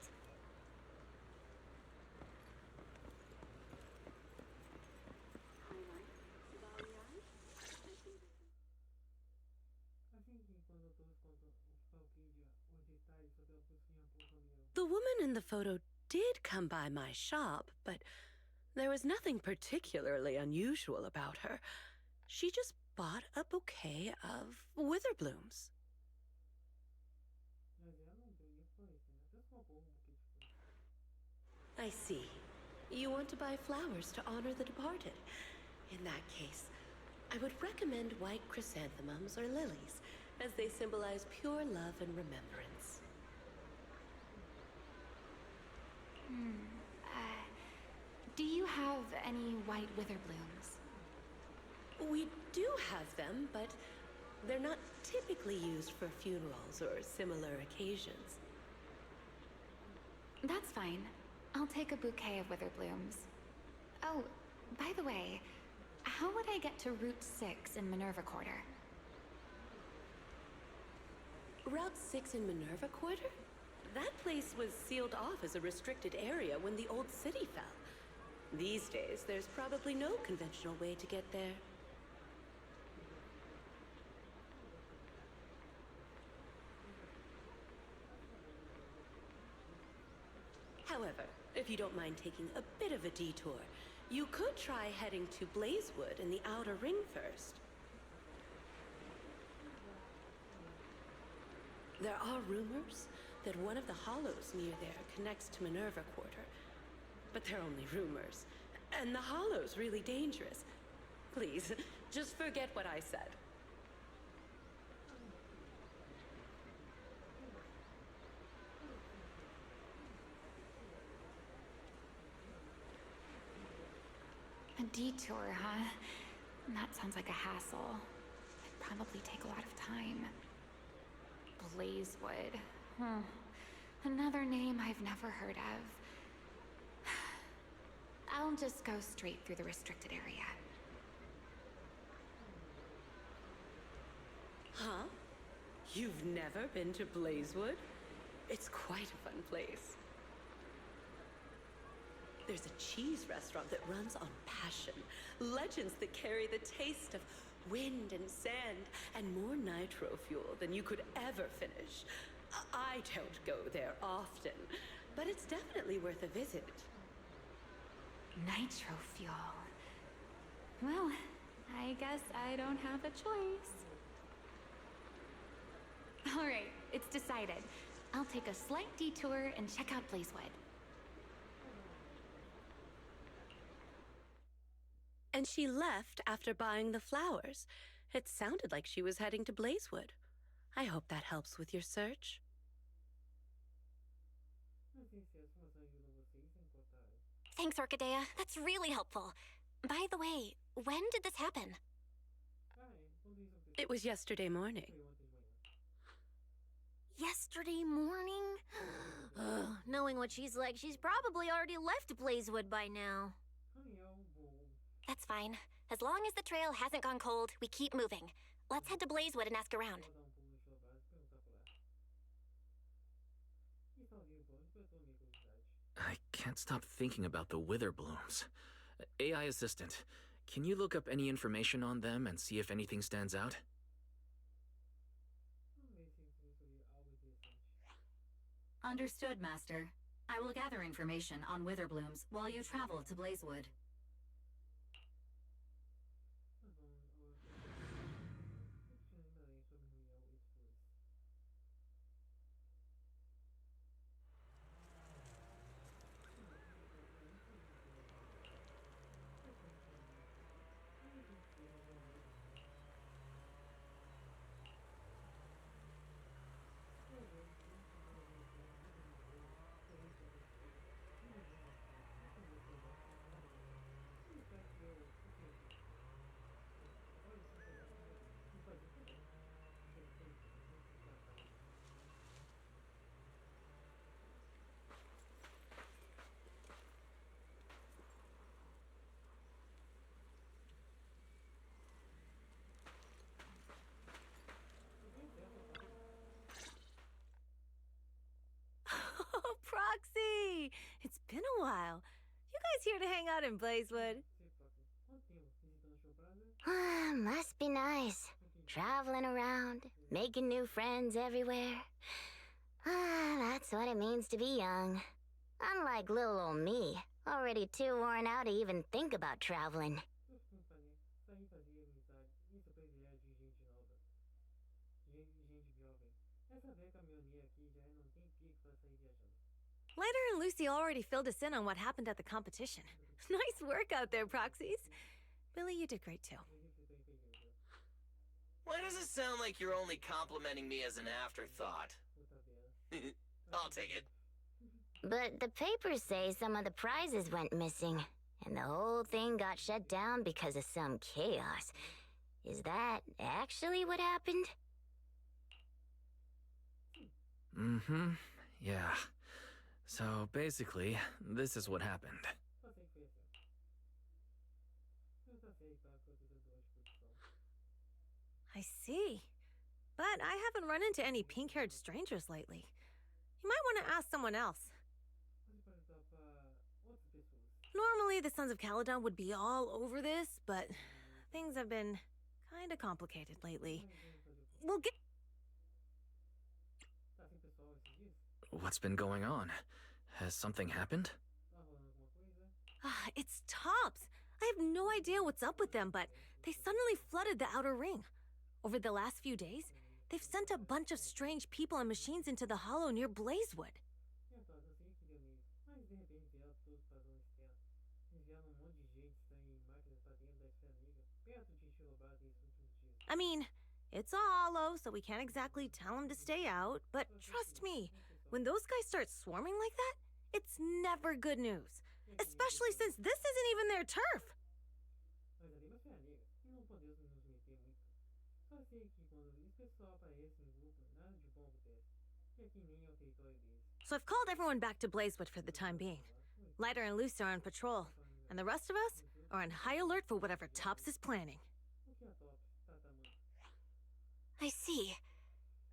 [SPEAKER 14] The woman in the photo did come by my shop, but there was nothing particularly unusual about her. She just bought a bouquet of wither blooms. I see. You want to buy flowers to honor the departed. In that case, I would recommend white chrysanthemums or lilies, as they symbolize pure love and remembrance.
[SPEAKER 10] Do you have any white wither blooms?
[SPEAKER 14] We do have them, but they're not typically used for funerals or similar occasions.
[SPEAKER 10] That's fine. I'll take a bouquet of wither blooms. Oh, by the way, how would I get to Route 6 in Minerva Quarter?
[SPEAKER 14] Route 6 in Minerva Quarter? That place was sealed off as a restricted area when the old city fell. These days, there's probably no conventional way to get there. However, if you don't mind taking a bit of a detour, you could try heading to Blazewood in the Outer Ring first. There are rumors that one of the hollows near there connects to Minerva Quarter. But they're only rumors. And the hollow's really dangerous. Please, just forget what I said.
[SPEAKER 10] A detour, huh? That sounds like a hassle. It'd probably take a lot of time. Blazewood. Another name I've never heard of. I'll just go straight through the restricted area.
[SPEAKER 14] Huh? You've never been to Blazewood? It's quite a fun place. There's a cheese restaurant that runs on passion. Legends that carry the taste of wind and sand and more nitro fuel than you could ever finish. I don't go there often, but it's definitely worth a visit.
[SPEAKER 10] Nitro fuel. Well, I guess I don't have a choice. All right, it's decided. I'll take a slight detour and check out Blazewood.
[SPEAKER 14] And she left after buying the flowers. It sounded like she was heading to Blazewood. I hope that helps with your search.
[SPEAKER 3] Thanks, Orchidea. That's really helpful. By the way, when did this happen?
[SPEAKER 14] It was yesterday morning.
[SPEAKER 8] Yesterday morning? Ugh, knowing what she's like, she's probably already left Blazewood by now.
[SPEAKER 3] That's fine. As long as the trail hasn't gone cold, we keep moving. Let's head to Blazewood and ask around.
[SPEAKER 12] I can't stop thinking about the wither blooms. AI assistant, can you look up any information on them and see if anything stands out?
[SPEAKER 7] Understood, Master. I will gather information on wither blooms while you travel to Blazewood.
[SPEAKER 8] Oh, Proxy! It's been a while. You guys here to hang out in Blazewood?
[SPEAKER 15] Must be nice. Traveling around, making new friends everywhere. That's what it means to be young. Unlike little old me, already too worn out to even think about traveling.
[SPEAKER 8] Lighter and Lucy already filled us in on what happened at the competition. Nice work out there, Proxies. Billy, you did great too.
[SPEAKER 9] Why does it sound like you're only complimenting me as an afterthought? I'll take it.
[SPEAKER 15] But the papers say some of the prizes went missing, and the whole thing got shut down because of some chaos. Is that actually what happened?
[SPEAKER 12] Mm-hmm. Yeah. So basically, this is what happened.
[SPEAKER 8] I see. But I haven't run into any pink-haired strangers lately. You might want to ask someone else. Normally, the Sons of Caledon would be all over this, but things have been kinda complicated lately. We'll get...
[SPEAKER 12] What's been going on? Has something happened?
[SPEAKER 8] It's Tops. I have no idea what's up with them, but they suddenly flooded the outer ring. Over the last few days, they've sent a bunch of strange people and machines into the hollow near Blazewood. I mean, it's a hollow, so we can't exactly tell them to stay out, but trust me, when those guys start swarming like that, it's never good news. Especially since this isn't even their turf. So I've called everyone back to Blazewood for the time being. Lighter and Lucy are on patrol, and the rest of us are on high alert for whatever Tops is planning.
[SPEAKER 3] I see.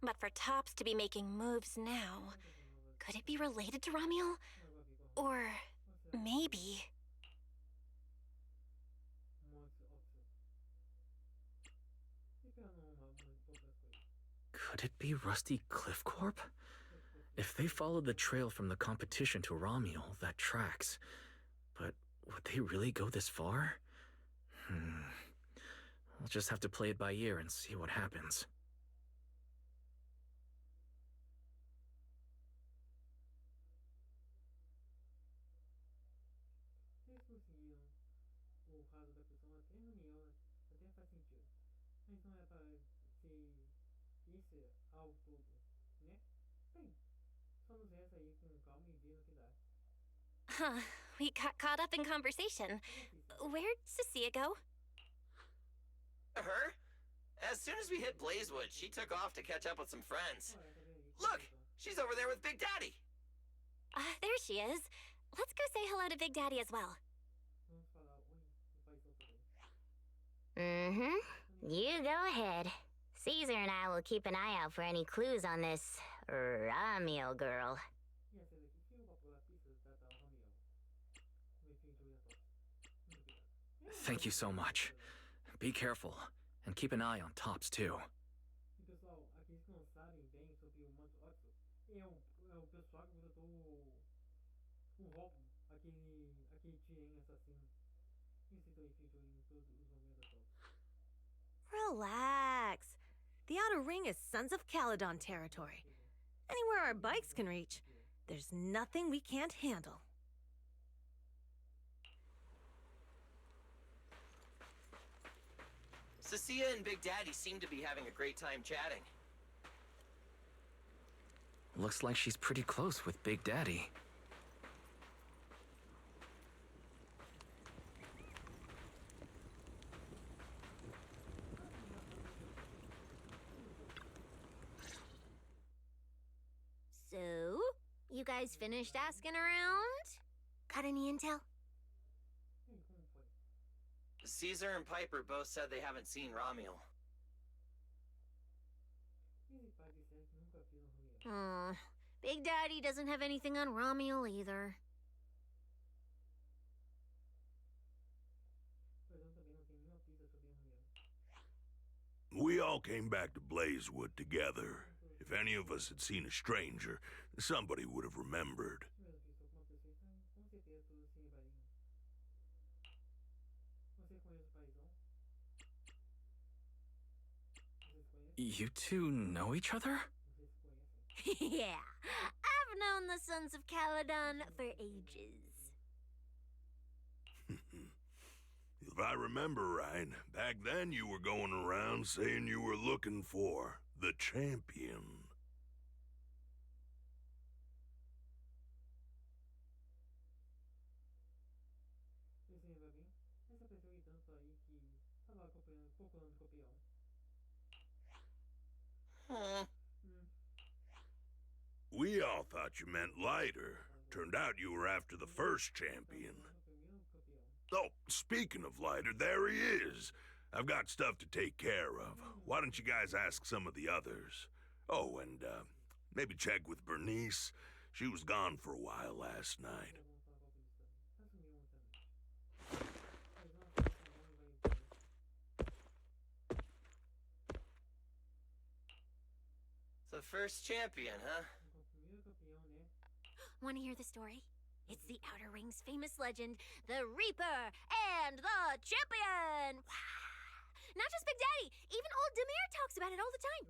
[SPEAKER 3] But for Tops to be making moves now, could it be related to Ramiel? Or maybe...
[SPEAKER 12] Could it be Rusty Cliff Corp? If they followed the trail from the competition to Ramiel, that tracks. But would they really go this far? We'll just have to play it by ear and see what happens.
[SPEAKER 2] Se eles conseguiram o raso da pessoa até Ramiel, até faz sentido. Mas não é para ser isso ao todo, né? Bem, só nos resta aí com calma e ver no que dá.
[SPEAKER 3] Huh, we got caught up in conversation. Where'd Cecilia go?
[SPEAKER 9] Her? As soon as we hit Blazewood, she took off to catch up with some friends. Look! She's over there with Big Daddy!
[SPEAKER 3] There she is. Let's go say hello to Big Daddy as well.
[SPEAKER 15] Mm-hmm. You go ahead. Caesar and I will keep an eye out for any clues on this Ramiel girl.
[SPEAKER 12] Thank you so much. Be careful, and keep an eye on Tops too.
[SPEAKER 2] E pessoal, aqueles que não sabem bem sobre o manto óxido, é o pessoal que botou o roubo, aquele tirem assassino. Isso então feito em todos os momentos atuais.
[SPEAKER 8] Relax. The Outer Ring is Sons of Caledon territory. Anywhere our bikes can reach, there's nothing we can't handle.
[SPEAKER 9] Cecilia and Big Daddy seem to be having a great time chatting.
[SPEAKER 12] Looks like she's pretty close with Big Daddy.
[SPEAKER 8] So, you guys finished asking around? Got any intel?
[SPEAKER 9] Caesar and Piper both said they haven't seen Ramiel.
[SPEAKER 8] Big Daddy doesn't have anything on Ramiel either.
[SPEAKER 4] We all came back to Blazewood together. If any of us had seen a stranger, somebody would have remembered.
[SPEAKER 12] You two know each other?
[SPEAKER 8] Yeah, I've known the Sons of Caledon for ages.
[SPEAKER 4] If I remember right, back then you were going around saying you were looking for the champion. We all thought you meant lighter. Turned out you were after the first champion. Oh, speaking of lighter, there he is. I've got stuff to take care of. Why don't you guys ask some of the others? Oh, and maybe check with Bernice. She was gone for a while last night.
[SPEAKER 9] The first champion, huh?
[SPEAKER 8] Want to hear the story? It's the Outer Ring's famous legend, the Reaper and the Champion! Not just Big Daddy, even old Demir talks about it all the time.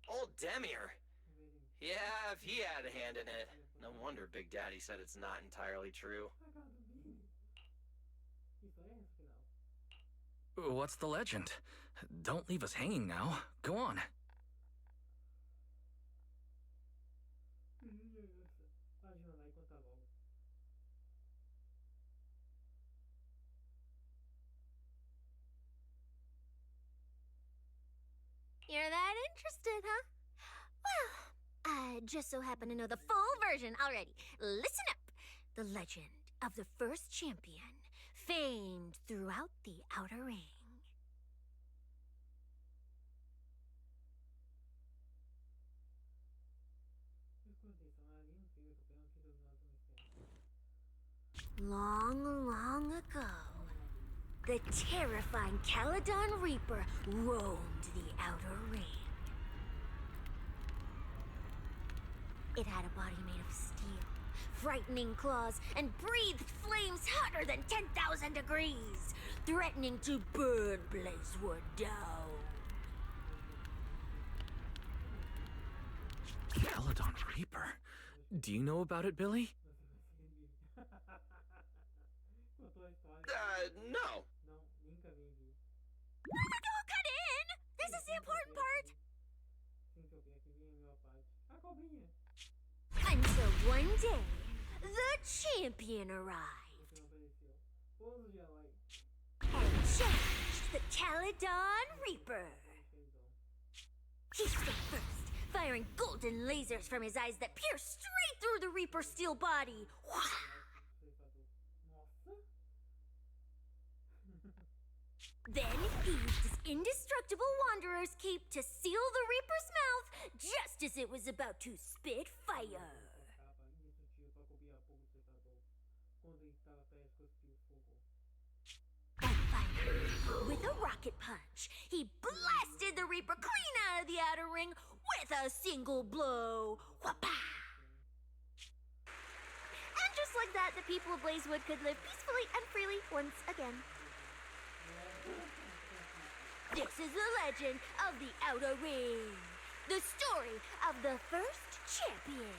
[SPEAKER 9] Old Demir? Yeah, if he had a hand in it. No wonder Big Daddy said it's not entirely true.
[SPEAKER 12] What's the legend? Don't leave us hanging now. Go on.
[SPEAKER 8] You're that interested, huh? Well, I just so happen to know the full version already. Listen up! The legend of the first champion, famed throughout the Outer Ring. Long, long ago, the terrifying Caledon Reaper roamed the outer ring. It had a body made of steel, frightening claws, and breathed flames hotter than 10,000 degrees, threatening to burn Blazewood down.
[SPEAKER 12] Caledon Reaper? Do you know about it, Billy?
[SPEAKER 9] No.
[SPEAKER 8] Don't cut in! This is the important part! Until one day, the champion arrived. And challenged the Caledon Reaper. He struck first, firing golden lasers from his eyes that pierced straight through the Reaper's steel body. Then he used his indestructible Wanderer's cape to seal the Reaper's mouth just as it was about to spit fire. And finally, with a rocket punch, he blasted the Reaper clean out of the outer ring with a single blow. Whapa! And just like that, the people of Blazewood could live peacefully and freely once again. This is the legend of the Outer Ring. The story of the first champion.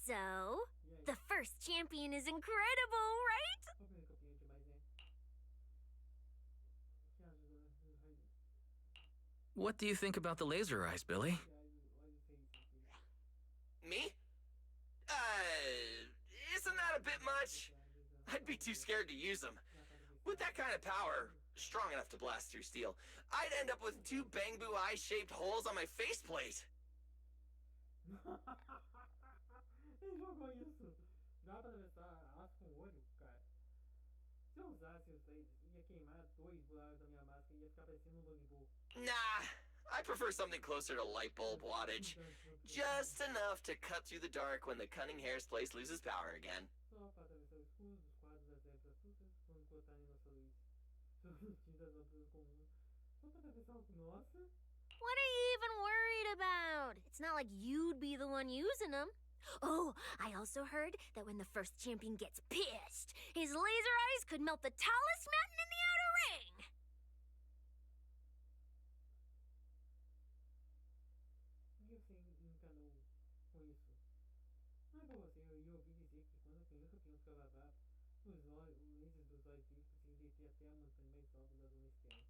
[SPEAKER 8] So, the first champion is incredible, right?
[SPEAKER 12] What do you think about the laser eyes, Billy?
[SPEAKER 9] Me? Isn't that a bit much? I'd be too scared to use them. With that kind of power, strong enough to blast through steel, I'd end up with 2 bamboo eye-shaped holes on my faceplate.
[SPEAKER 2] Ele jogou isso. Dá pra atravessar aço com o olho, cara. Se eu usasse os lasers, ia queimar 2 buracos da minha máscara e ia ficar parecendo buggy.
[SPEAKER 9] Nah, I prefer something closer to light bulb wattage. Just enough to cut through the dark when the cunning hair's place loses power again.
[SPEAKER 2] Só para atravessar o escuro dos quadros das ervas astutas quando cortarem nossa luz. Suas tintas azuis comuns. Só para atravessar o... Nossa!
[SPEAKER 8] What are you even worried about? It's not like you'd be the one using them. Oh, I also heard that when the first champion gets pissed, his laser eyes could melt the tallest mountain in the outer ring.
[SPEAKER 2] Por que você encanou com isso? Não é pra você, eu ouvi dizer que quando aquele campeão ficava bravo, os lasers dos olhos dele conseguiam descer até a montanha mais alta da zona externa.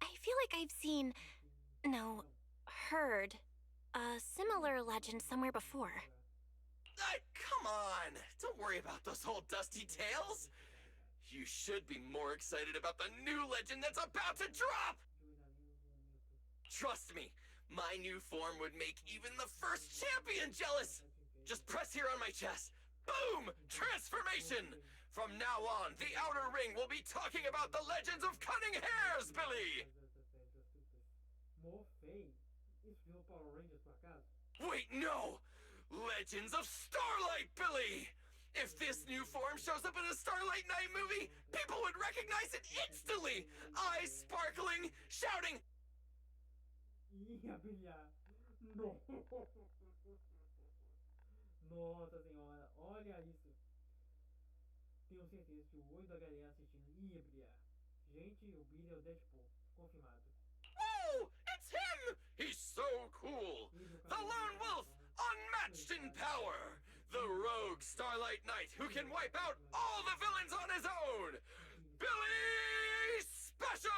[SPEAKER 3] I feel like I've seen, no, heard a similar legend somewhere before.
[SPEAKER 9] Come on! Don't worry about those old dusty tales! You should be more excited about the new legend that's about to drop! Trust me, my new form would make even the first champion jealous! Just press here on my chest. Boom! Transformation! From now on, the Outer Ring will be talking about the legends of cunning hairs, Billy! Wait, no! Legends of Starlight, Billy! If this new form shows up in a Starlight Night movie, people would recognize it instantly! Eyes sparkling, shouting...
[SPEAKER 2] Ia brilhar. Nossa senhora, olha isso. Tenho certeza que o olho da galera assistindo ia brilhar. Gente, o brilho é o Deadpool. Confirmado.
[SPEAKER 9] Oh! It's him! He's so cool! The lone wolf, unmatched in power! The rogue Starlight Knight who can wipe out all the villains on his own! Billy Special!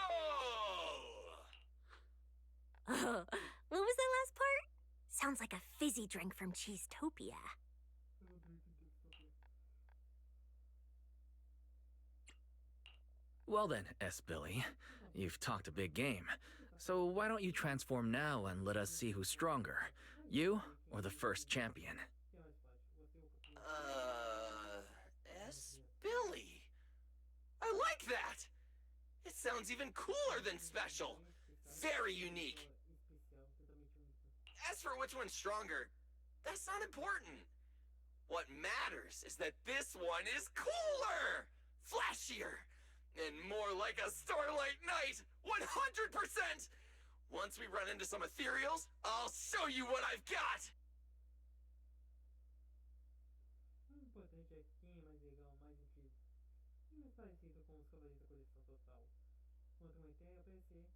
[SPEAKER 8] What was that last part? Sounds like a fizzy drink from Cheesetopia.
[SPEAKER 12] Well then, S. Billy, you've talked a big game. So why don't you transform now and let us see who's stronger, you or the first champion?
[SPEAKER 9] S. Billy. I like that! It sounds even cooler than special. very unique. As for which one's stronger, that's not important. What matters is that this one is cooler, flashier, and more like a starlight night, 100%! Once we run into some ethereals, I'll show you what I've got!
[SPEAKER 2] O importante é a skin mais legal, mais incrível. E mais parecido com os cavaleiros da coleção total. Quando uma ideia aparecer,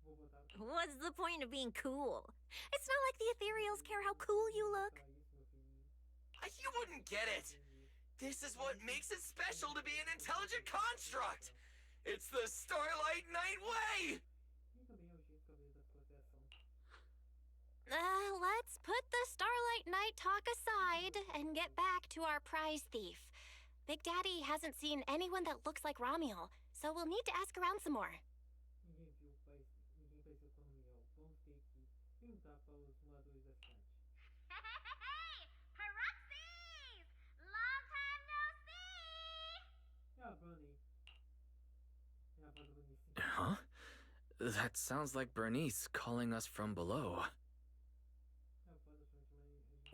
[SPEAKER 2] vou botar.
[SPEAKER 8] What's the point of being cool? It's not like the ethereals care how cool you look.
[SPEAKER 9] You wouldn't get it. This is what makes it special to be an intelligent construct. It's the Starlight Night way.
[SPEAKER 3] Let's put the Starlight Night talk aside and get back to our prize thief. Big Daddy hasn't seen anyone that looks like Ramiel, so we'll need to ask around some more.
[SPEAKER 2] Ninguém pareceu com Ramiel. Vamos ter que perguntar para os moradores da cidade.
[SPEAKER 12] Huh? That sounds like Bernice calling us from below.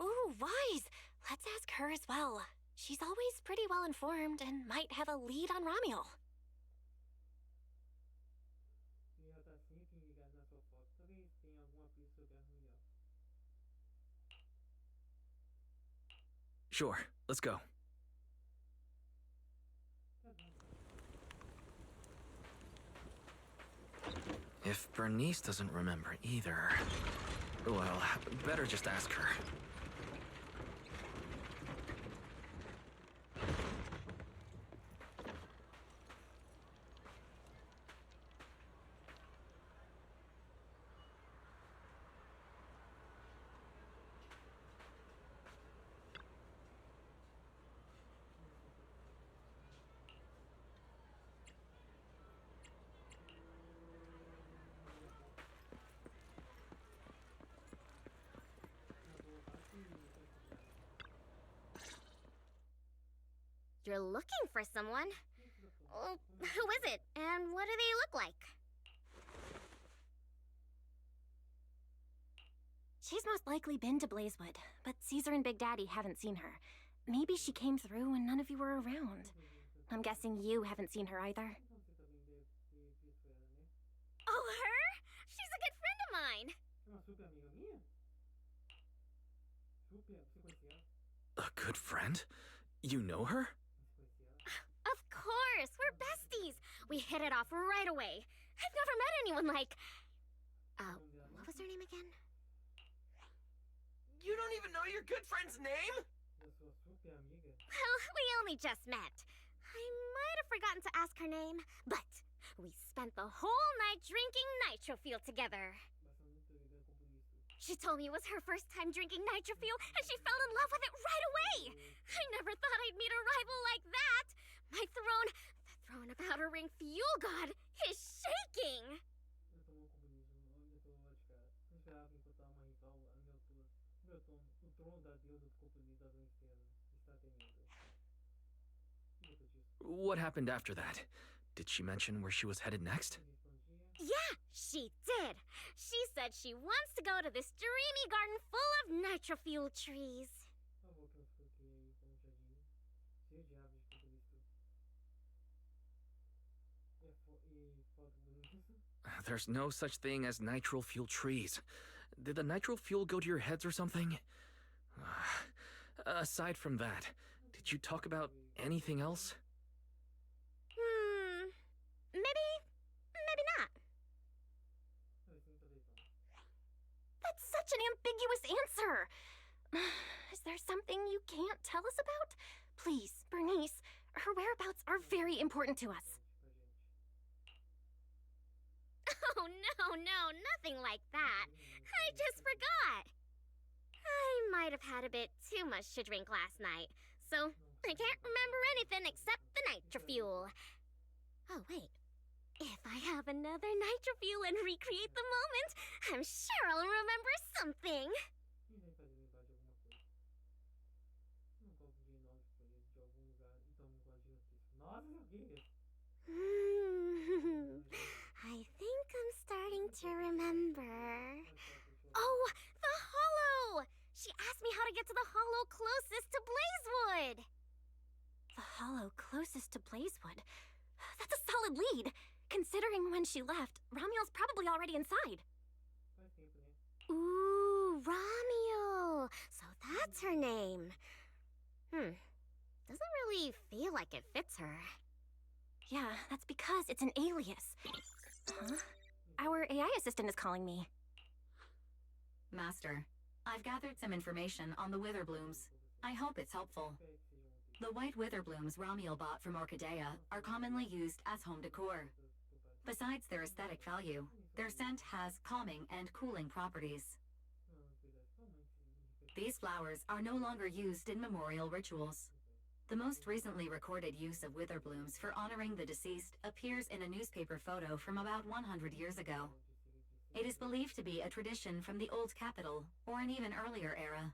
[SPEAKER 3] Ooh, Wise! Let's ask her as well. She's always pretty well informed and might have a lead on Ramiel.
[SPEAKER 12] Sure, let's go. If Bernice doesn't remember either, well, better just ask her.
[SPEAKER 13] You're looking for someone? Who is it, and what do they look like?
[SPEAKER 3] She's most likely been to Blazewood, but Caesar and Big Daddy haven't seen her. Maybe she came through when none of you were around. I'm guessing you haven't seen her either.
[SPEAKER 13] Oh, her? She's a good friend of mine.
[SPEAKER 12] A good friend? You know her?
[SPEAKER 13] Of course, we're besties. We hit it off right away. I've never met anyone like... what was her name again?
[SPEAKER 9] You don't even know your good friend's name?
[SPEAKER 13] Well, we only just met. I might have forgotten to ask her name, but we spent the whole night drinking nitro fuel together. She told me it was her first time drinking nitro fuel, and she fell in love with it right away. I never thought I'd meet a rival like that. My throne, the throne of Outer Ring Fuel God, is shaking.
[SPEAKER 12] What happened after that? Did she mention where she was headed next?
[SPEAKER 13] Yeah, she did. She said she wants to go to this dreamy garden full of nitro fuel trees.
[SPEAKER 12] There's no such thing as nitro fuel trees. Did the nitro fuel go to your heads or something? Aside from that, did you talk about anything else?
[SPEAKER 13] Maybe not.
[SPEAKER 3] That's such an ambiguous answer. Is there something you can't tell us about? Please, Bernice, her whereabouts are very important to us.
[SPEAKER 13] Oh, no, nothing like that. I just forgot. I might have had a bit too much to drink last night, so I can't remember anything except the nitro fuel. Oh, wait. If I have another nitro fuel and recreate the moment, I'm sure I'll remember something. I think I'm starting closest to Blazewood. That's a solid lead. Considering when she left, Ramiel's probably already inside.
[SPEAKER 8] Ooh, Ramiel. So that's her name. Doesn't really feel like it fits her.
[SPEAKER 13] Yeah, that's because it's an alias. Huh? Our AI assistant is calling me.
[SPEAKER 7] Master, I've gathered some information on the Witherblooms. I hope it's helpful. The white Witherblooms Ramiel bought from Orchidea are commonly used as home decor. Besides their aesthetic value, their scent has calming and cooling properties. These flowers are no longer used in memorial rituals. The most recently recorded use of Witherblooms for honoring the deceased appears in a newspaper photo from about 100 years ago. It is believed to be a tradition from the Old Capital, or an even earlier era.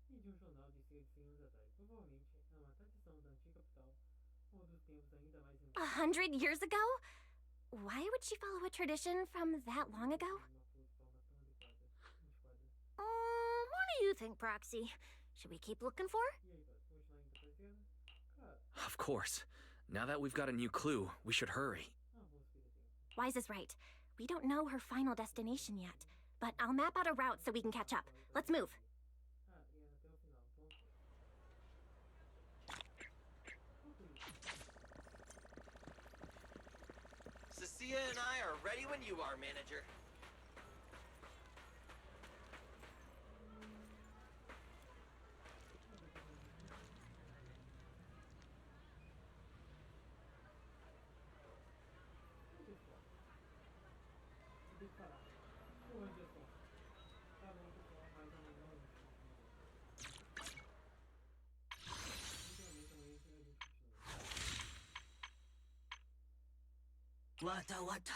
[SPEAKER 2] E de jornal de cerca de 100 anos atrás. Provavelmente é uma tradição da antiga capital ou dos tempos ainda mais remotos.
[SPEAKER 13] 100 years ago? Why would she follow a tradition from that long ago?
[SPEAKER 8] What do you think, Proxy? Should we keep looking for her?
[SPEAKER 12] Of course. Now that we've got a new clue, we should hurry.
[SPEAKER 13] Wise is right. We don't know her final destination yet, but I'll map out a route so we can catch up. Let's move.
[SPEAKER 9] Cecilia and I are ready when you are, manager.
[SPEAKER 6] Wata.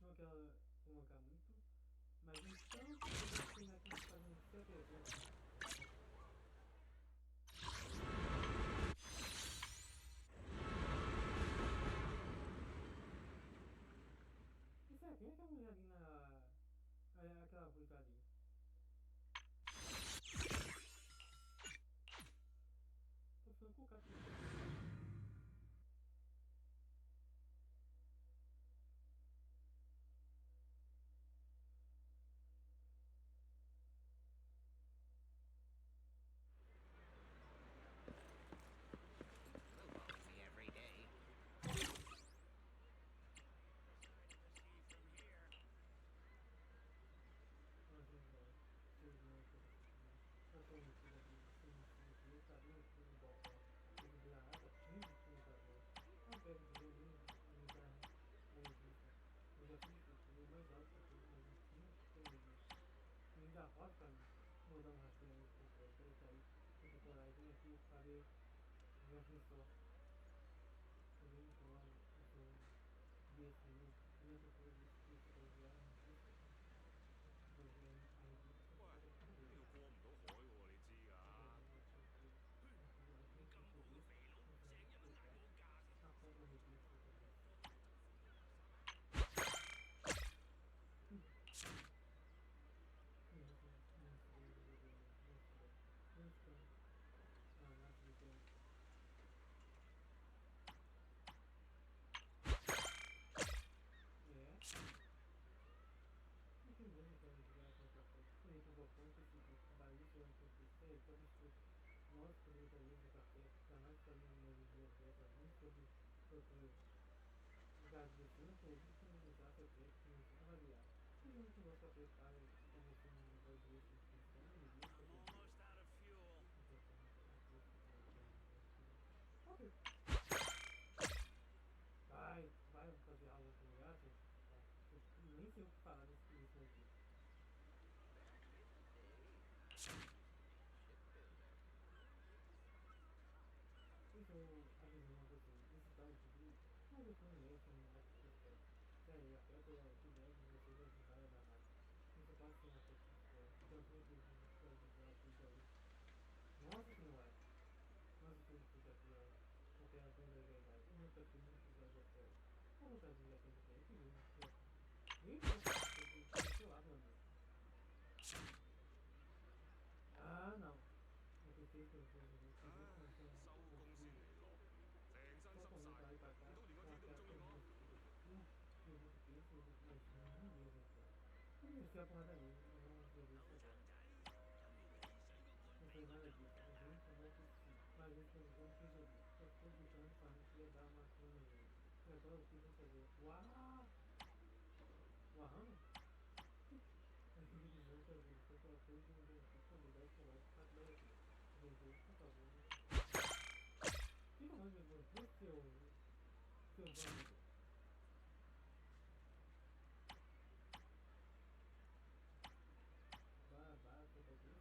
[SPEAKER 2] Não quero alongar muito, mas então eu vou terminar aqui fazendo essa pergunta. Isso aqui é aquela mulher ali na... aquela ruiva ali. Tô ficando com o cara. Mudar um rastreio aí pra sair com coragem aqui fazer minha função. Também então isso desse nessa coisa desse fazer Mostre sobre os amigos do café, jamais sabemos mais de dieta, nem sobre outros lugares do centro, ou disponibilizar secretos que não são avaliados. Digamos que o nosso café está estabelecendo um negócio de extinção, e isso
[SPEAKER 16] I'm almost out of fuel.
[SPEAKER 2] Ok. Vai fazer algo com o gato? Eu nem sei o que falar nesse momento. Então, avisando você, esse tal de vídeo, mas eu conheço um negócio que eu quero. Sério, afeta a atividade de vocês a juntar da massa. Isso pode ser uma coisa tanto entre os candidatos aí. Nossa senhora! Nossa, tudo fica pior. Qualquer coisa é verdade. Eu nunca fui muito episódio até hoje. A vontade de já tem que ter, que mesmo. Nem pensa do seu lado, meu amigo. Ah, não. Eu pensei que eu vou totalmente aí pra cá. Eu fui a porrada nele, eu não resolvi isso agora. Não foi nada disso, o vento não possível. Mas esse projeto não resolvi. Só estou gritando para não querer dar uma cama nele. E agora o que vou fazer? Uau! Uau! A revisão que eu vi, foi aquela coisa de um benefício, habilidade com essa tecnologia. Vendeu, por favor. Fica mais vergonha, seu vândalo. Vai, conta disso.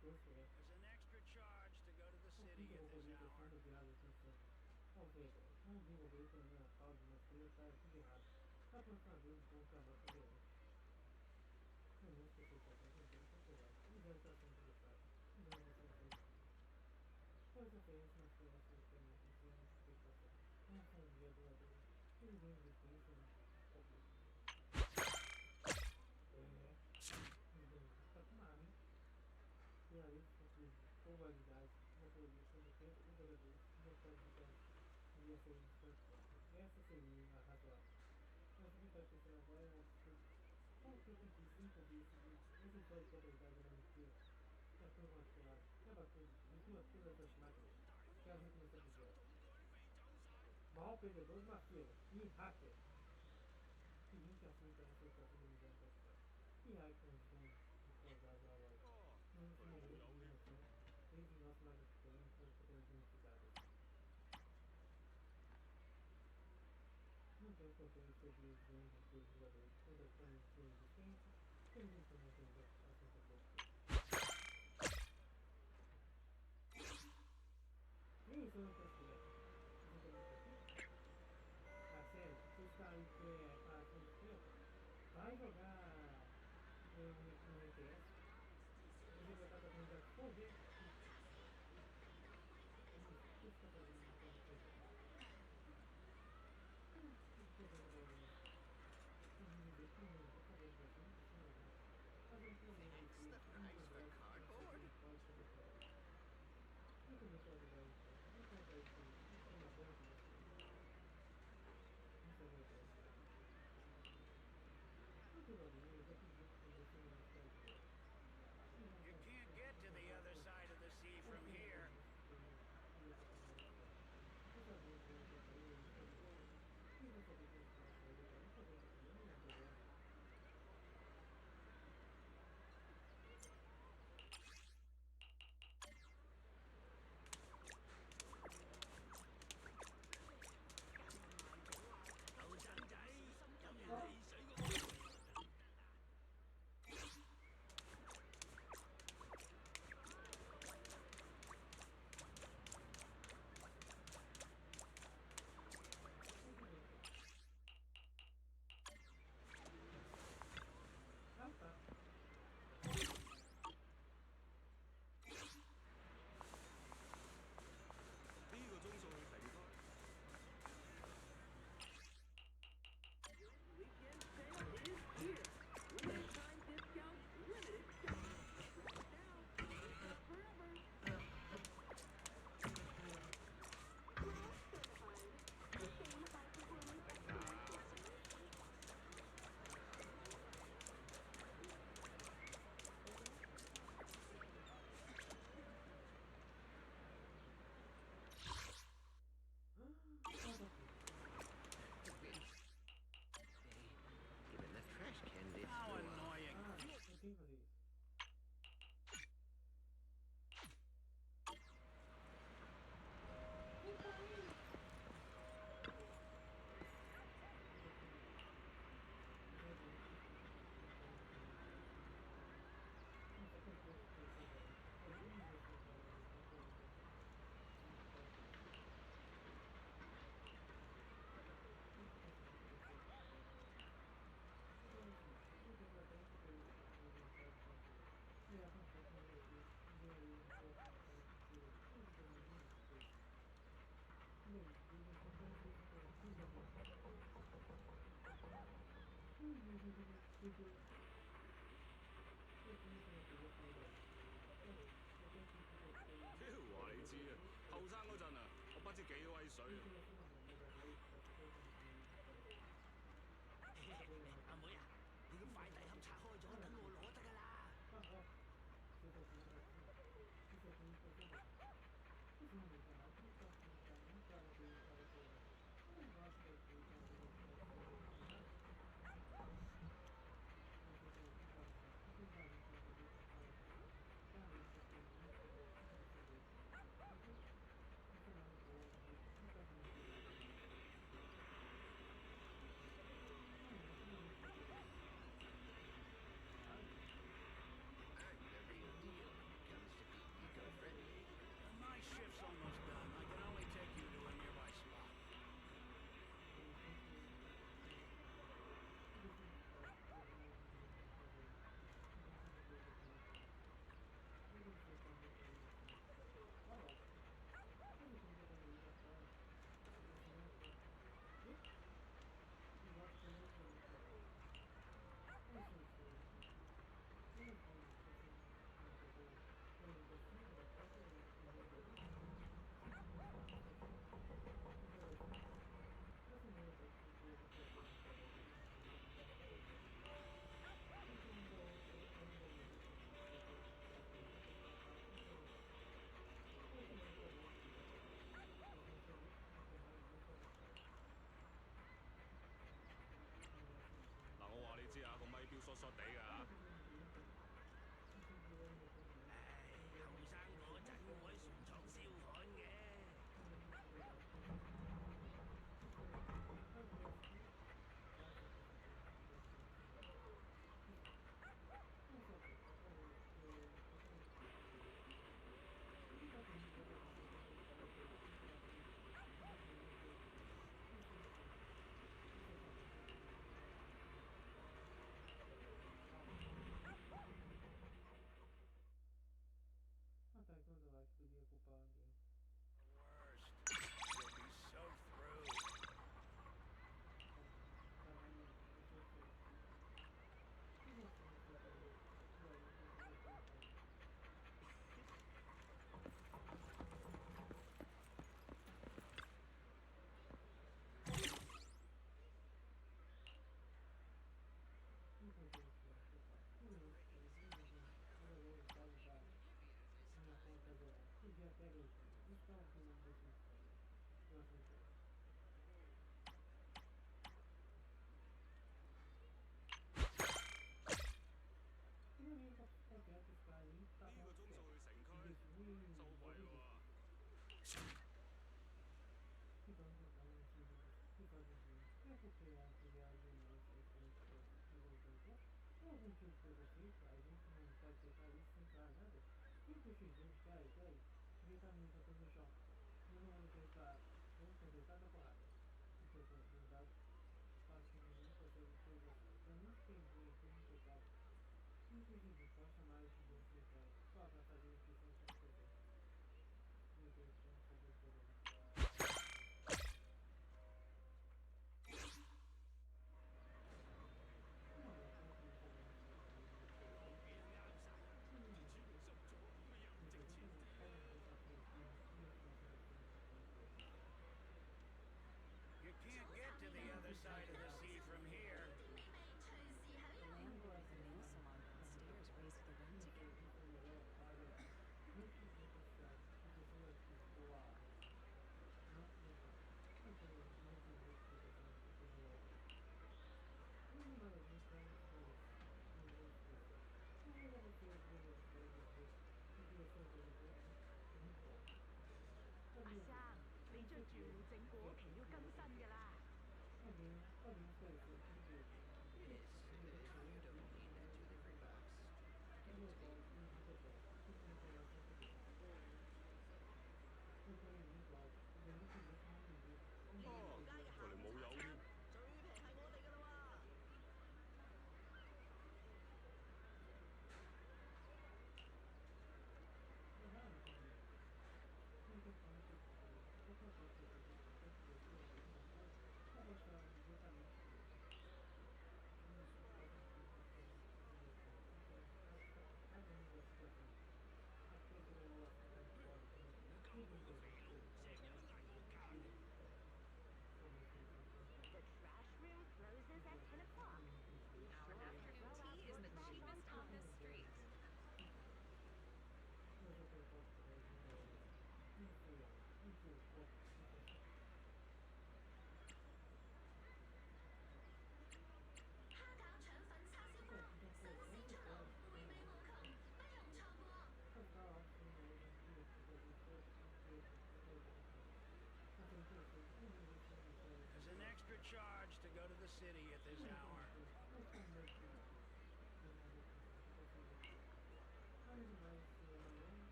[SPEAKER 16] There's an extra charge to go to the city at this hour.
[SPEAKER 2] Ou seja, não desenvolver pelo menos a causa, mas ele está tudo errado. Está próxima vez bom trabalho para ver. Eu não sei se eu posso fazer, eu estou lá. Ele deve estar sendo interessado. Ele deve estar sendo interessado. Qual essa diferença na sua experiência em termos de expectação? Não são um dia duradouro. Ele vem de experiência no óbvio. Está com nada, hein? E aí, probabilidade, motorista, do tempo, operador, velocidade de carro, devia ser instante. Essa seria a razoável. Mas o que está pensando agora é um absurdo. Como que eu pedi 5 vezes seguidas? Essa história de probabilidade é uma mentira. É tudo manipulado. Leva tudo. Inclua todas as máquinas. Quero recomeçar do zero. Mal perdedor de uma fila. E hacker. Seguinte assunto é essa situação do milhão de pessoas. E aí com os donos de causados à loja. Nesse momento de emoção, eles e nosso mais estranho para poder identificar. Não tem controle sobre os ganhos dos jogadores. Quando estão em turno de tempo, eles não têm assunto oposto. Nem isso eu não consigo. Ah, sério, você está aí para acontecer? Vai jogar no ETS? Você vai estar fazendo já poder. O que você está fazendo na sua vida?
[SPEAKER 16] Extra cardboard. You can't get to the other side of the sea from here.
[SPEAKER 2] 話你知啊，後生嗰陣啊，我不知幾威水啊！阿妹啊，你個快遞盒拆開咗，等我攞得㗎啦。My shift's almost done. I can only take you to a nearby spot.嗱，我話你知啊，個咪標疏疏地㗎嚇。唉，後生嗰陣我喺船廠燒焊嘅。Quando eu acho que podia culpar alguém.
[SPEAKER 16] You'll be so through. You can't get to the other side of the sea from here.
[SPEAKER 7] The landlord of the nail salon downstairs raised the rent again.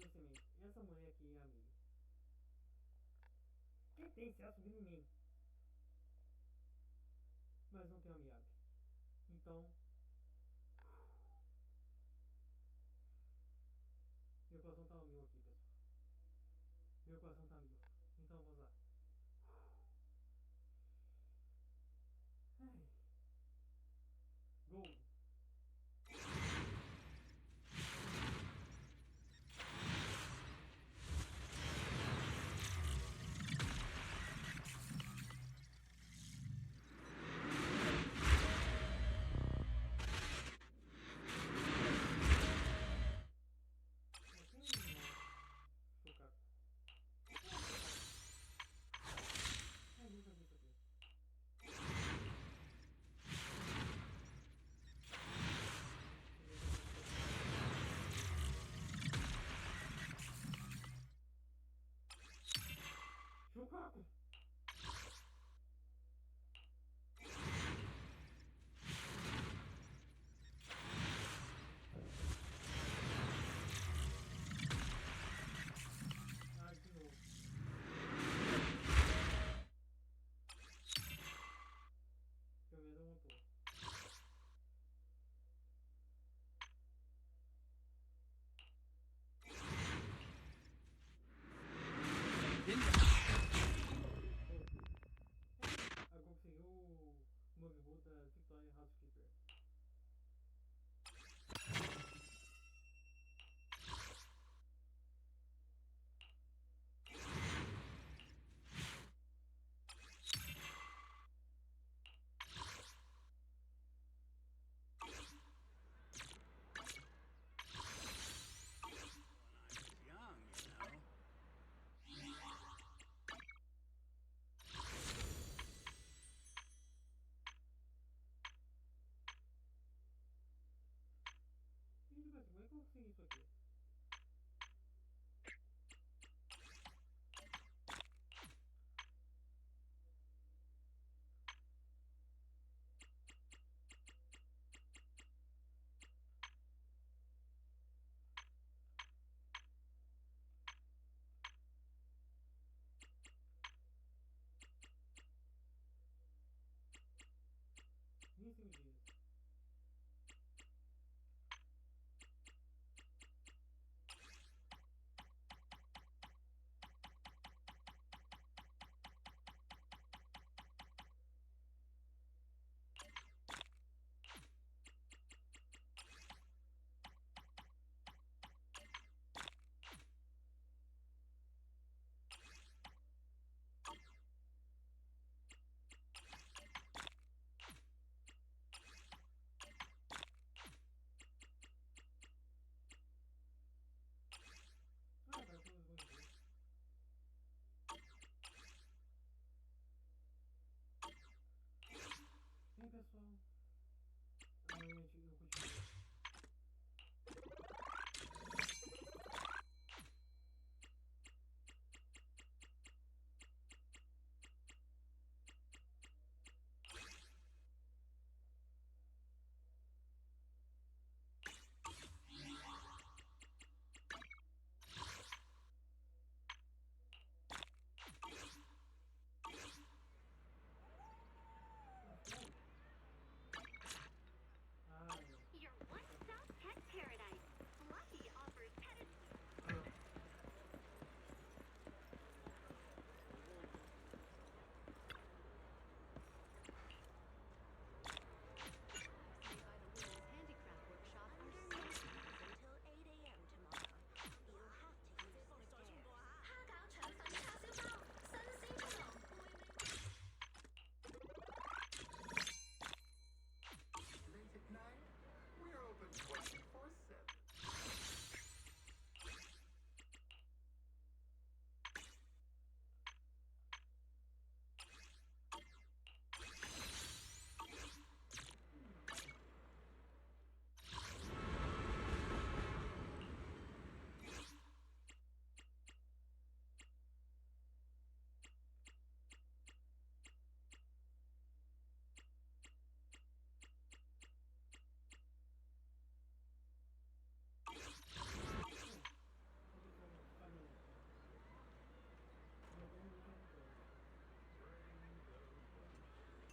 [SPEAKER 2] amiga semente. Essa mulher aqui é amiga. Quem tem se subindo em mim? Mas não tem amiga. Então. Meu coração tá mil aqui, pessoal. Meu coração tá mil.